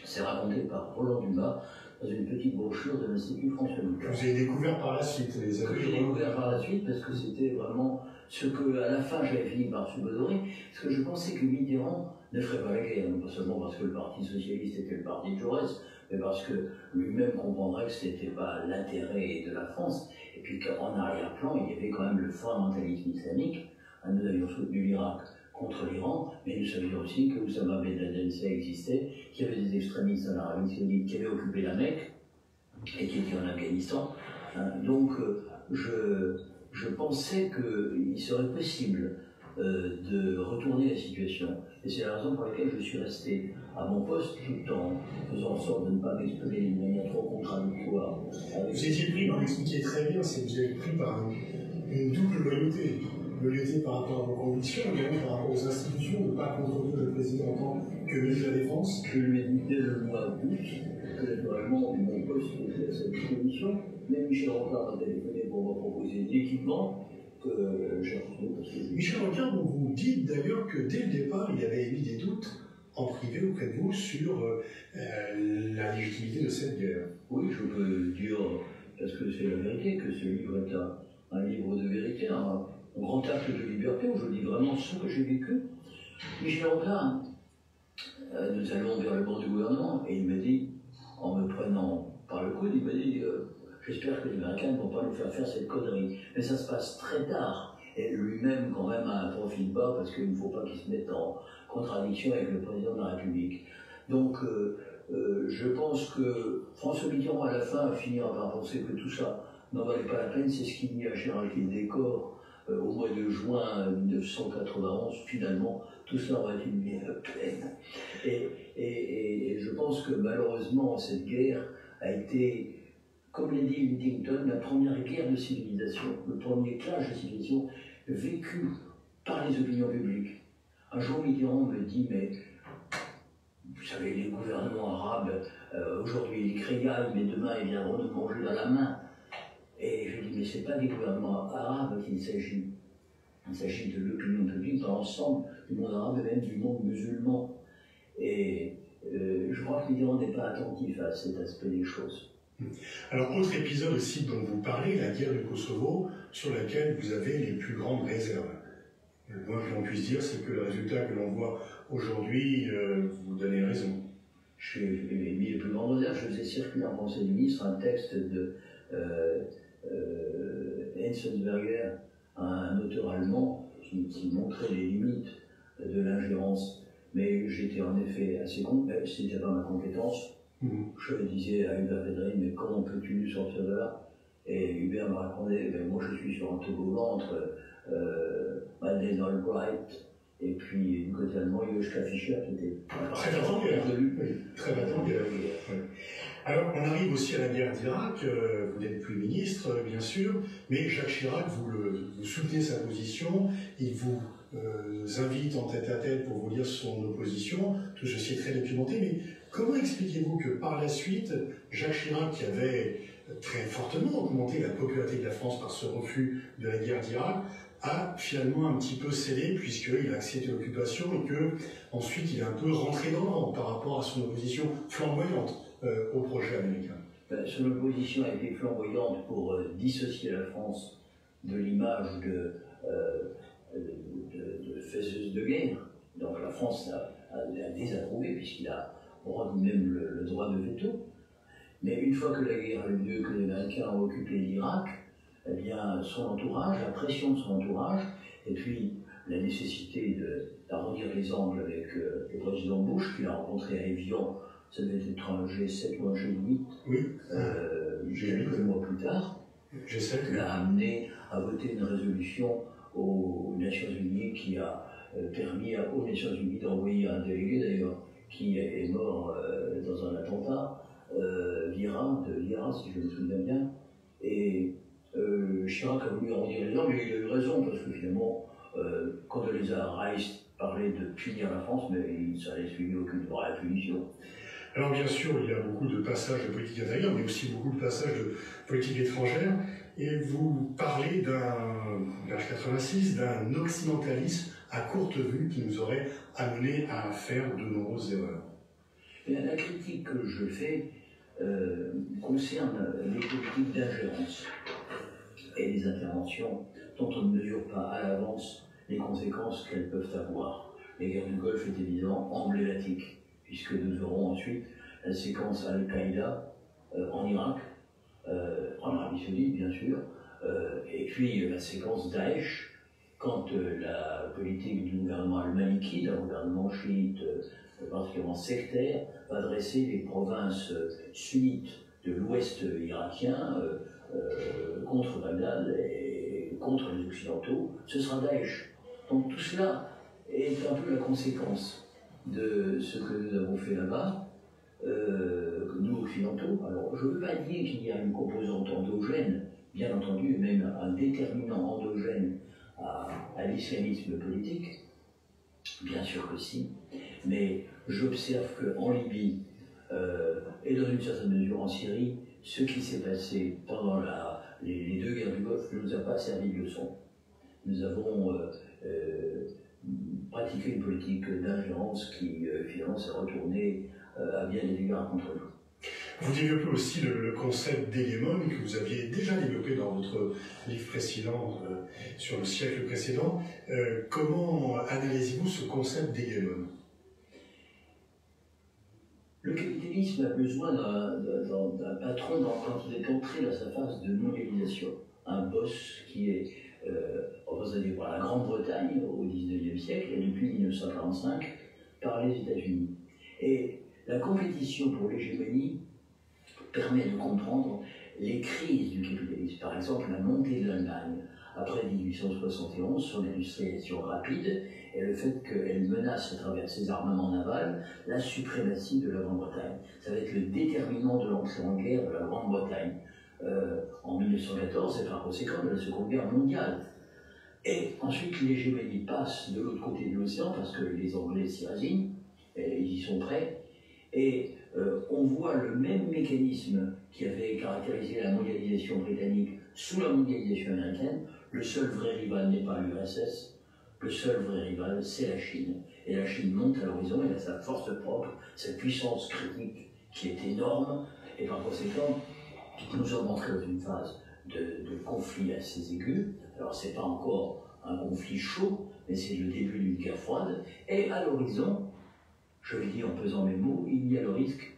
C'est raconté par Roland Dumas dans une petite brochure de l'Institut François Mitterrand. Vous avez découvert par la suite les Que j'ai découvert par la suite parce que c'était vraiment ce que, à la fin, j'avais fini par subodorer, parce que je pensais que Mitterrand ne ferait pas la guerre, non pas seulement parce que le Parti Socialiste était le parti de Jaurès, mais parce que lui-même comprendrait que ce n'était pas l'intérêt de la France, et puis qu'en arrière-plan, il y avait quand même le fondamentalisme islamique. Nous avions soutenu l'Irak contre l'Iran, mais nous savions aussi que Oussama Ben Laden, ça existait, qu'il y avait des extrémistes en Arabie Saoudite qui avaient occupé la Mecque et qui étaient en Afghanistan. Donc, je pensais qu'il serait possible de retourner la situation. Et c'est la raison pour laquelle je suis resté à mon poste tout en faisant en sorte de ne pas m'exprimer d'une manière trop contradictoire. Vous étiez pris, vous l'expliquez très bien, c'est que vous avez pris par une double loyauté. Loyauté par rapport à vos convictions, mais également par rapport aux institutions, de ne pas contredire le président en tant que ministre de la Défense. Je lui ai dit dès le mois d'août que naturellement mon poste était à sa disposition. Même Michel Rocard m'a téléphoné pour me proposer de l'équipement que j'ai refusé parce que... Michel Rocard, vous dites d'ailleurs que dès le départ, il avait émis des doutes en privé auprès de vous sur la légitimité de cette guerre. Oui, je peux dire, parce que c'est la vérité, que ce livre est un livre de vérité, un grand acte de liberté où je dis vraiment ce que j'ai vécu. Michel Rocard, nous allons vers le banc du gouvernement et il m'a dit, en me prenant par le coude, il m'a dit j'espère que les Américains ne vont pas nous faire cette connerie. Mais ça se passe très tard. Et lui-même, quand même, a un profil bas parce qu'il ne faut pas qu'il se mette en contradiction avec le président de la République. Donc, je pense que François Mitterrand, à la fin, finira par penser que tout ça n'en valait pas la peine. C'est ce qu'il dit à Gérald Décor au mois de juin 1991. Finalement, tout cela aurait été une peine. Et je pense que malheureusement, cette guerre a été, comme l'a dit Huntington, la première guerre de civilisation, le premier clash de civilisation vécu par les opinions publiques. Un jour, Mitterrand me dit, mais vous savez, les gouvernements arabes, aujourd'hui ils créaillent, mais demain ils viendront nous manger dans la main. Et je dis, mais ce n'est pas des gouvernements arabes qu'il s'agit. Il s'agit de l'opinion publique dans l'ensemble du monde arabe et même du monde musulman. Et je crois que Mitterrand n'est pas attentif à cet aspect des choses. Alors, autre épisode aussi dont vous parlez, la guerre du Kosovo, sur laquelle vous avez les plus grandes réserves. Le moins que l'on puisse dire, c'est que le résultat que l'on voit aujourd'hui, vous donnez raison. J'ai mis les plus grandes réserves. Je faisais circuler en Conseil des ministres un texte de Enzensberger, un auteur allemand, qui montrait les limites de l'ingérence. Mais j'étais en effet assez c'était pas ma compétence. Je disais à Hubert Védrine, mais comment peux-tu sortir de là? Et Hubert me répondait, ben, moi je suis sur un toboggan entre Madeleine Albright et puis du côté allemand, Joschka Fischer qui était très battant guerre. Très battant guerre. Alors, on arrive aussi à la guerre d'Irak. Vous n'êtes plus ministre, bien sûr, mais Jacques Chirac, vous soutenez sa position, il vous invite en tête-à-tête pour vous lire son opposition. Tout ceci est très documenté, mais comment expliquez-vous que par la suite, Jacques Chirac, qui avait très fortement augmenté la popularité de la France par ce refus de la guerre d'Irak, a finalement un petit peu cédé puisqu'il a accepté l'occupation et que ensuite il est un peu rentré dans le rang par rapport à son opposition flamboyante au projet américain. Son opposition a été flamboyante pour dissocier la France de l'image de faiseuse de guerre. Donc la France a désapprouvé puisqu'il a rendu même le droit de veto. Mais une fois que la guerre a eu lieu, que les Américains ont occupé l'Irak, eh bien, son entourage, la pression de son entourage, et puis la nécessité d'arrondir les angles avec le président Bush, qu'il a rencontré à Évian, ça devait être un G7 ou un G8, oui. Quelques mois plus tard, l'a amené à voter une résolution aux Nations Unies qui a permis aux Nations Unies d'envoyer un délégué, d'ailleurs, qui est mort dans un attentat, Vira, si je me souviens bien, et Chirac a voulu arrondir les angles, et il a eu raison, parce que finalement, Condoleezza Rice parlait de punir la France, mais ça n'avait suivi aucune vraie punition. Alors bien sûr, il y a beaucoup de passages de politique intérieure, mais aussi beaucoup de passages de politique étrangère, et vous parlez page 86, d'un occidentalisme à courte vue qui nous aurait amené à faire de nombreuses erreurs. La critique que je fais concerne les politiques d'ingérence et les interventions dont on ne mesure pas à l'avance les conséquences qu'elles peuvent avoir. La guerre du Golfe est évidemment emblématique, puisque nous aurons ensuite la séquence Al-Qaïda en Irak, en Arabie Saoudite bien sûr, et puis la séquence Daesh, quand la politique du gouvernement al-Maliki, d'un gouvernement chiite particulièrement sectaire, va dresser les provinces sunnites de l'ouest irakien contre Bagdad et contre les Occidentaux, ce sera Daesh. Donc tout cela est un peu la conséquence de ce que nous avons fait là-bas, nous occidentaux. Alors je ne veux pas dire qu'il y a une composante endogène, bien entendu, et même un déterminant endogène à l'islamisme politique, bien sûr que si, mais j'observe qu'en Libye, et dans une certaine mesure en Syrie, ce qui s'est passé pendant les deux guerres du Golfe ne nous a pas servi de leçon. Nous avons pratiqué une politique d'ingérence qui finalement s'est retournée à bien des égards contre nous. Vous développez aussi le concept d'hégémone que vous aviez déjà développé dans votre livre précédent sur le siècle précédent. Comment analysez-vous ce concept d'hégémone? Le capitalisme a besoin d'un patron quand il est entré dans sa phase de mondialisation. Un boss qui est représenté par la Grande-Bretagne au XIXe siècle et depuis 1945 par les États-Unis. Et la compétition pour l'hégémonie permet de comprendre les crises du capitalisme. Par exemple, la montée de l'Allemagne après 1871, son industrialisation rapide et le fait qu'elle menace à travers ses armements navals la suprématie de la Grande-Bretagne. Ça va être le déterminant de l'entrée en guerre de la Grande-Bretagne en 1914 et par conséquent de la Seconde Guerre mondiale. Et ensuite l'hégémonie passe de l'autre côté de l'océan parce que les Anglais s'y résignent, et ils y sont prêts, et on voit le même mécanisme qui avait caractérisé la mondialisation britannique sous la mondialisation américaine. Le seul vrai rival n'est pas l'URSS, le seul vrai rival c'est la Chine. Et la Chine monte à l'horizon, elle a sa force propre, sa puissance critique qui est énorme, et par conséquent, nous sommes entrés dans une phase de conflit assez aigu. Alors c'est pas encore un conflit chaud, mais c'est le début d'une guerre froide, et à l'horizon, je le dis en pesant mes mots, il y a le risque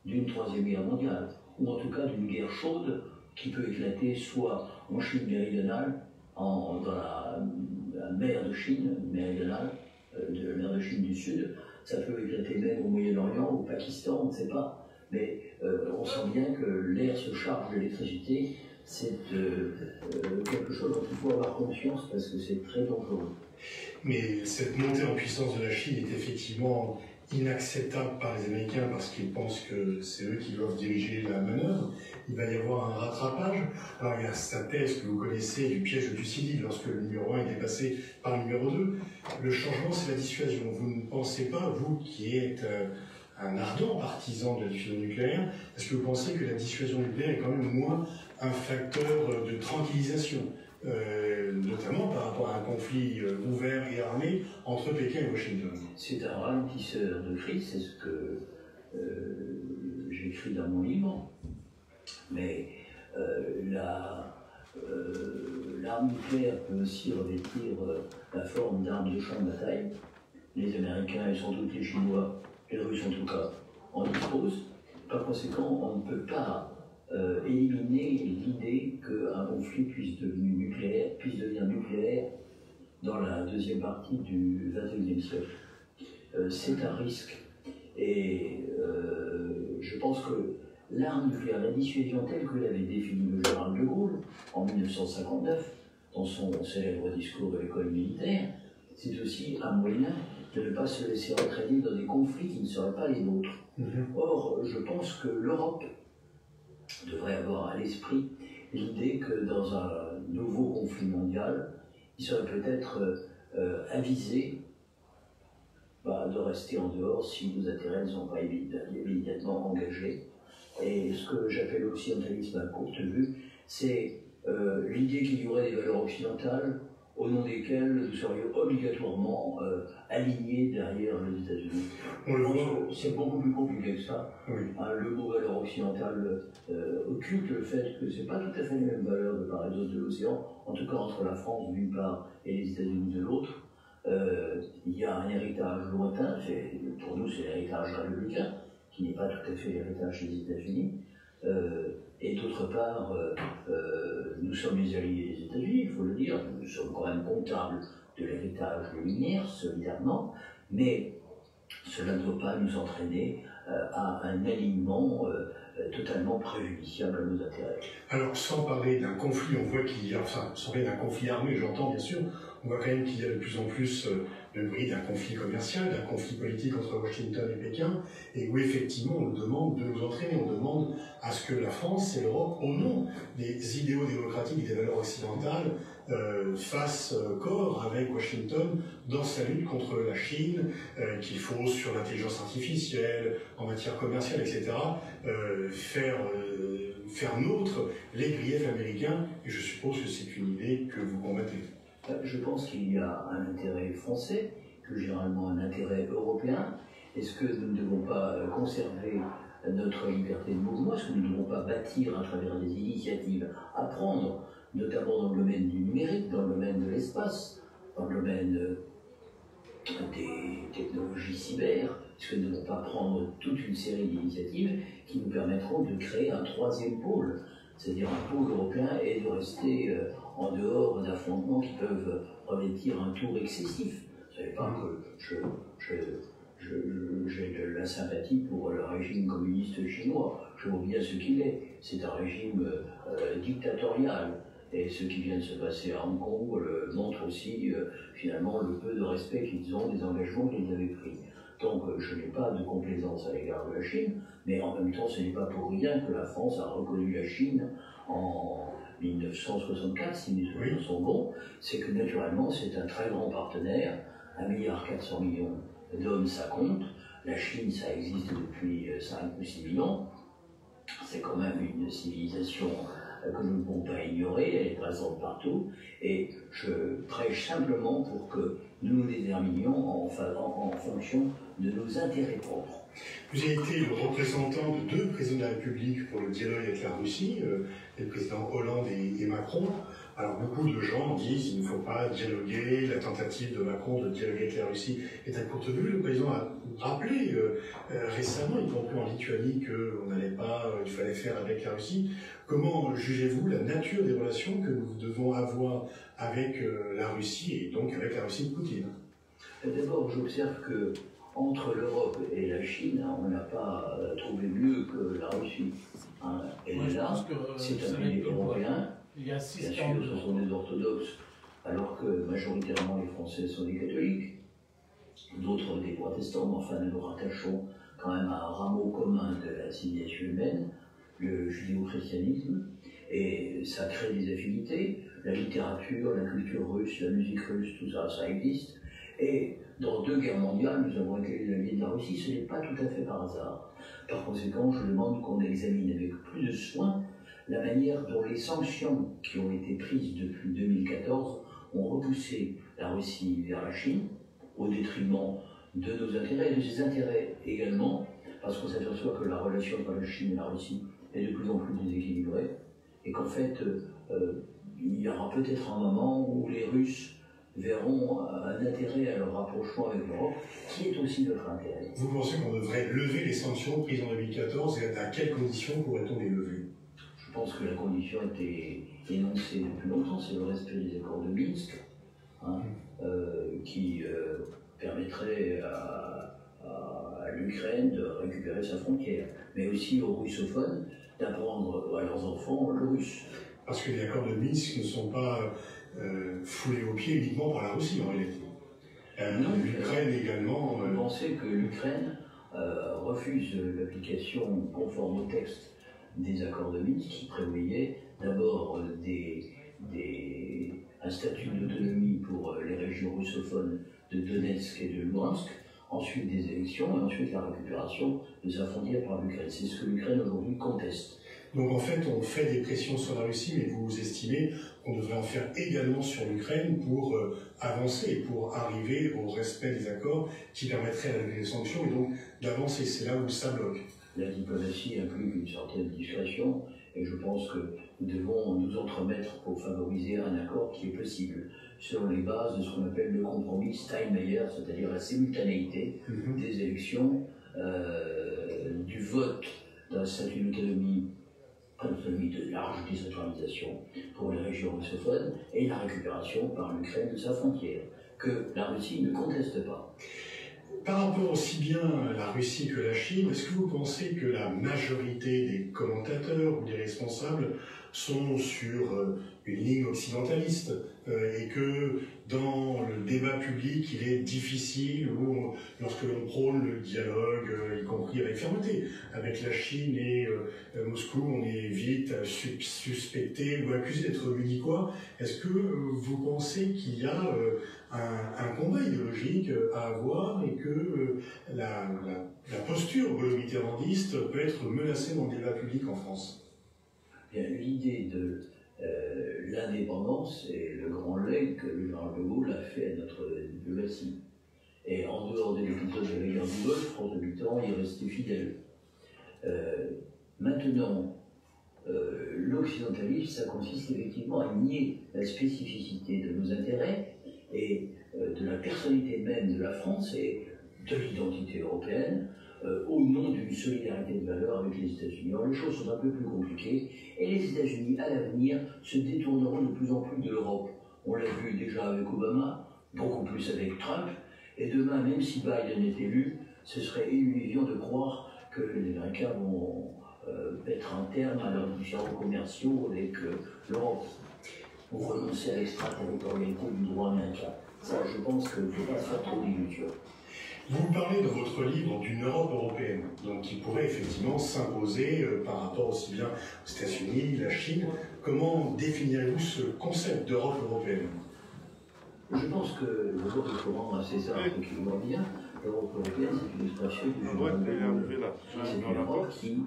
d'une troisième guerre mondiale, ou en tout cas d'une guerre chaude qui peut éclater soit en Chine méridionale, dans la mer de Chine méridionale, la mer de Chine du Sud, ça peut éclater même au Moyen-Orient, au Pakistan, on ne sait pas, mais on sent bien que l'air se charge d'électricité, c'est quelque chose dont il faut avoir conscience parce que c'est très dangereux. Mais cette montée en puissance de la Chine est effectivement inacceptable par les Américains parce qu'ils pensent que c'est eux qui doivent diriger la manœuvre. Il va y avoir un rattrapage. Alors il y a cette thèse que vous connaissez du piège de Thucydide lorsque le numéro 1 est dépassé par le numéro 2. Le changement, c'est la dissuasion. Vous ne pensez pas, vous qui êtes un ardent partisan de la diffusion nucléaire, est-ce que vous pensez que la dissuasion nucléaire est quand même moins un facteur de tranquillisation, notamment par rapport à un conflit ouvert et armé entre Pékin et Washington? C'est un ralentisseur de crise, c'est ce que j'écris dans mon livre. Mais l'arme nucléaire peut aussi revêtir la forme d'arme de champ de bataille. Les Américains et sans doute les Chinois, les Russes en tout cas, en disposent. Par conséquent, on ne peut pas éliminer l'idée qu'un conflit puisse devenir nucléaire dans la deuxième partie du XXIe siècle. C'est un risque. Et je pense que l'arme nucléaire, la dissuasion telle que l'avait définie le général de Gaulle en 1959, dans son célèbre discours de l'école militaire, c'est aussi un moyen de ne pas se laisser entraîner dans des conflits qui ne seraient pas les nôtres. Or, je pense que l'Europe devrait avoir à l'esprit l'idée que dans un nouveau conflit mondial, il serait peut-être avisé de rester en dehors si nos intérêts ne sont pas immédiatement engagés. Et ce que j'appelle l'occidentalisme à courte vue, c'est l'idée qu'il y aurait des valeurs occidentales au nom desquelles nous serions obligatoirement alignés derrière les États-Unis. C'est beaucoup plus compliqué que ça. Oui. Le mot valeur occidentale occulte le fait que ce n'est pas tout à fait les mêmes valeurs de part et d'autre de l'océan, en tout cas entre la France d'une part et les États-Unis de l'autre. Il y a un héritage lointain, pour nous c'est l'héritage républicain, qui n'est pas tout à fait l'héritage des États-Unis. Et d'autre part, nous sommes les alliés des États-Unis, il faut le dire, nous sommes quand même comptables de l'héritage luminaire, solidairement, mais cela ne doit pas nous entraîner à un alignement totalement préjudiciable à nos intérêts. Alors, sans parler d'un conflit, on voit qu'il y a, enfin, sans parler d'un conflit armé, j'entends bien sûr, on voit quand même qu'il y a de plus en plus le bruit d'un conflit commercial, d'un conflit politique entre Washington et Pékin, et où effectivement on nous demande de nous entraîner, on demande à ce que la France et l'Europe, au nom des idéaux démocratiques et des valeurs occidentales, fassent corps avec Washington dans sa lutte contre la Chine, qu'il faut sur l'intelligence artificielle, en matière commerciale, etc., faire nôtre les griefs américains, et je suppose que c'est une idée que vous combattez. Je pense qu'il y a un intérêt français, plus généralement un intérêt européen. Est-ce que nous ne devons pas conserver notre liberté de mouvement? Est-ce que nous ne devons pas bâtir à travers des initiatives à prendre, notamment dans le domaine du numérique, dans le domaine de l'espace, dans le domaine des technologies cyber? Est-ce que nous ne devons pas prendre toute une série d'initiatives qui nous permettront de créer un troisième pôle, c'est-à-dire un pôle européen, et de rester en dehors d'affrontements qui peuvent revêtir un tour excessif? Vous ne savez pas que j'ai de la sympathie pour le régime communiste chinois. Je vois bien ce qu'il est. C'est un régime dictatorial. Et ce qui vient de se passer à Hong Kong montre aussi finalement le peu de respect qu'ils ont des engagements qu'ils avaient pris. Donc je n'ai pas de complaisance à l'égard de la Chine, mais en même temps ce n'est pas pour rien que la France a reconnu la Chine en 1964, si mes souvenirs sont bons. C'est que naturellement c'est un très grand partenaire, 1,4 milliard d'hommes ça compte, la Chine ça existe depuis 5 ou 6 000 ans, c'est quand même une civilisation que nous ne pouvons pas ignorer, elle est présente partout, et je prêche simplement pour que nous nous déterminions en fonction de nos intérêts propres. Vous avez été le représentant de 2 présidents de la République pour le dialogue avec la Russie, les présidents Hollande et Macron. Alors beaucoup de gens disent qu'il ne faut pas dialoguer, la tentative de Macron de dialoguer avec la Russie est à courte vue. Le président a rappelé récemment, y compris en Lituanie, qu'il fallait faire avec la Russie. Comment jugez-vous la nature des relations que nous devons avoir avec la Russie et donc avec la Russie de Poutine? D'abord, j'observe que entre l'Europe et la Chine, on n'a pas trouvé mieux que la Russie. Hein. Et Moi, là, c'est un pays européen. Il y a Bien sûr, ce sont des orthodoxes, alors que majoritairement les Français sont des catholiques, d'autres des protestants, mais enfin nous nous rattachons quand même à un rameau commun de la civilisation humaine, le judéo-christianisme, et ça crée des affinités. La littérature, la culture russe, la musique russe, tout ça, ça existe. Et dans 2 guerres mondiales, nous avons été les alliés de la Russie, ce n'est pas tout à fait par hasard. Par conséquent, je demande qu'on examine avec plus de soin la manière dont les sanctions qui ont été prises depuis 2014 ont repoussé la Russie vers la Chine, au détriment de nos intérêts et de ses intérêts également, parce qu'on s'aperçoit que la relation entre la Chine et la Russie est de plus en plus déséquilibrée, et qu'en fait, il y aura peut-être un moment où les Russes verront un intérêt à leur rapprochement avec l'Europe, qui est aussi notre intérêt. Vous pensez qu'on devrait lever les sanctions prises en 2014 et à quelles conditions pourrait-on les lever? Je pense que la condition était énoncée depuis longtemps, c'est le respect des accords de Minsk, hein, qui permettrait à l'Ukraine de récupérer sa frontière, mais aussi aux russophones d'apprendre à leurs enfants le russe. Parce que les accords de Minsk ne sont pas foulés aux pieds uniquement par la Russie en réalité. L'Ukraine également. Vous pensez que l'Ukraine refuse l'application conforme au texte des accords de Minsk qui prévoyaient d'abord un statut d'autonomie pour les régions russophones de Donetsk et de Luhansk, ensuite des élections et ensuite la récupération de sa frontière par l'Ukraine. C'est ce que l'Ukraine aujourd'hui conteste. Donc en fait, on fait des pressions sur la Russie, mais vous estimez qu'on devrait en faire également sur l'Ukraine pour avancer, pour arriver au respect des accords qui permettraient à lever les sanctions et donc d'avancer. C'est là où ça bloque. La diplomatie implique une certaine discrétion et je pense que nous devons nous entremettre pour favoriser un accord qui est possible sur les bases de ce qu'on appelle le compromis Steinmeier, c'est-à-dire la simultanéité des élections, du vote d'un statut d'autonomie, de large décentralisation pour les régions russophones et la récupération par l'Ukraine de sa frontière, que la Russie ne conteste pas. Par rapport aussi bien à la Russie que la Chine, est-ce que vous pensez que la majorité des commentateurs ou des responsables sont sur une ligne occidentaliste et que dans le débat public, il est difficile, ou lorsque l'on prône le dialogue, y compris avec fermeté, avec la Chine et Moscou, on est vite suspecté ou accusé d'être munichois. Est-ce que vous pensez qu'il y a un combat idéologique à avoir et que la posture gaulo-mitterrandiste peut être menacée dans le débat public en France? L'idée de l'indépendance est le grand legs que le général de Gaulle a fait à notre diplomatie. Et en dehors des épisodes de la guerre du Golfe, François Mitterrand y est resté fidèle. Maintenant, l'occidentalisme, ça consiste effectivement à nier la spécificité de nos intérêts et de la personnalité même de la France et de l'identité européenne, au nom d'une solidarité de valeurs avec les États-Unis. Alors les choses sont un peu plus compliquées et les États-Unis, à l'avenir, se détourneront de plus en plus de l'Europe. On l'a vu déjà avec Obama, beaucoup plus avec Trump, et demain, même si Biden est élu, ce serait illusion de croire que les Américains vont mettre un terme à leurs différends commerciaux avec l'Europe, pour renoncer à l'extraterritorialité du droit américain. Ça, je pense qu'il ne faut pas se faire trop d'illusions. Vous parlez dans votre livre d'une Europe européenne, donc qui pourrait effectivement s'imposer par rapport aussi bien aux États-Unis, la Chine. Comment définirez-vous ce concept d'Europe européenne? Je pense que d'abord il faut rendre à César ce qu'il doit bien. L'Europe européenne, c'est une expression du général de Gaulle. C'est une Europe qui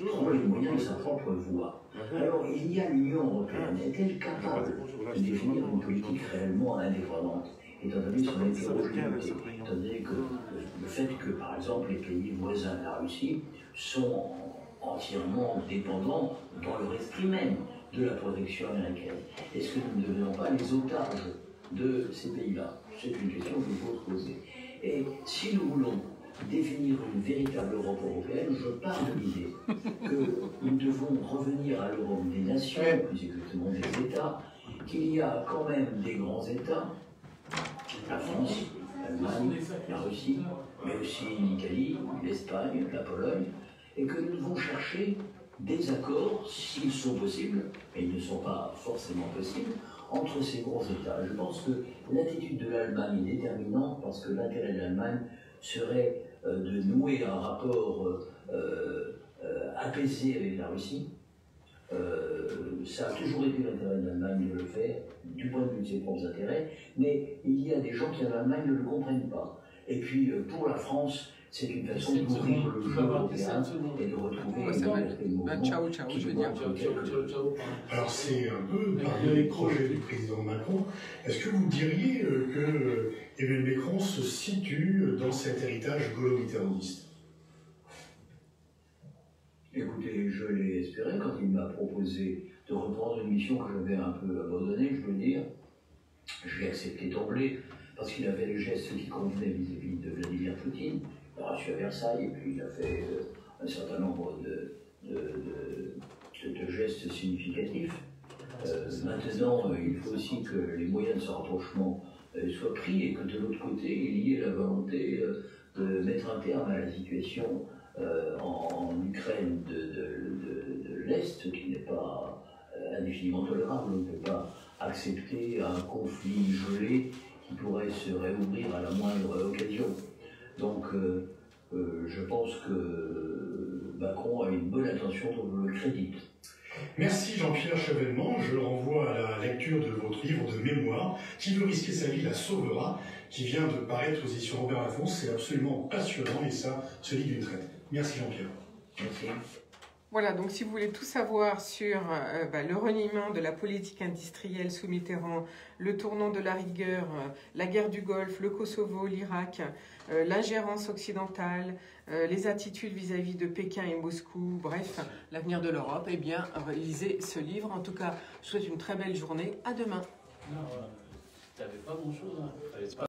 trouve les moyens de sa propre voie. Alors il y a l'Union européenne. Est-elle capable de définir une politique réellement indépendante, étant donné son hétérogénéité, étant donné que le fait que, par exemple, les pays voisins de la Russie sont entièrement dépendants dans leur esprit même de la protection américaine. Est-ce que nous ne devenons pas les otages de ces pays-là? C'est une question qu'il faut se poser. Et si nous voulons définir une véritable Europe européenne, je pars de l'idée que nous devons revenir à l'Europe des nations, plus exactement des États, qu'il y a quand même des grands États, la France, l'Allemagne, la Russie, mais aussi l'Italie, l'Espagne, la Pologne, et que nous devons chercher des accords, s'ils sont possibles, et ils ne sont pas forcément possibles, entre ces gros États. Je pense que l'attitude de l'Allemagne est déterminante parce que l'intérêt de l'Allemagne serait de nouer un rapport apaisé avec la Russie. Ça a toujours été l'intérêt de l'Allemagne de le faire, du point de vue de ses propres intérêts, mais il y a des gens qui en Allemagne ne le comprennent pas. Et puis pour la France, c'est une façon d'ouvrir le jeu européen et de retrouver une liberté de mouvement. Ciao, ciao, je veux dire. Alors c'est un peu parmi les projets du président Macron. Est-ce que vous diriez que Emmanuel Macron se situe dans cet héritage gaulo-mitterrandiste? Écoutez, je l'ai espéré quand il m'a proposé de reprendre une mission que j'avais un peu abandonnée, je veux dire. Je l'ai accepté d'emblée parce qu'il avait les gestes qui convenaient vis-à-vis de Vladimir Poutine. Il a reçu à Versailles et puis il a fait un certain nombre de gestes significatifs. Maintenant, il faut aussi que les moyens de ce rapprochement soient pris et que de l'autre côté, il y ait la volonté de mettre un terme à la situation en Ukraine de l'Est, qui n'est pas indéfiniment tolérable. On ne peut pas accepter un conflit gelé qui pourrait se réouvrir à la moindre occasion. Donc je pense que Macron a une bonne intention, donc je le crédite. Merci Jean-Pierre Chevènement. Je renvoie à la lecture de votre livre de mémoire, Qui veut risquer sa vie la sauvera, qui vient de paraître aux éditions Robert Laffont. C'est absolument passionnant et ça se lit d'une traite. Merci Jean-Pierre. Merci. Voilà, donc si vous voulez tout savoir sur le reniement de la politique industrielle sous Mitterrand, le tournant de la rigueur, la guerre du Golfe, le Kosovo, l'Irak, l'ingérence occidentale, les attitudes vis-à-vis de Pékin et Moscou, bref, l'avenir de l'Europe, eh bien, lisez ce livre. En tout cas, je vous souhaite une très belle journée. À demain. Non, t'avais pas grand-chose. Hein.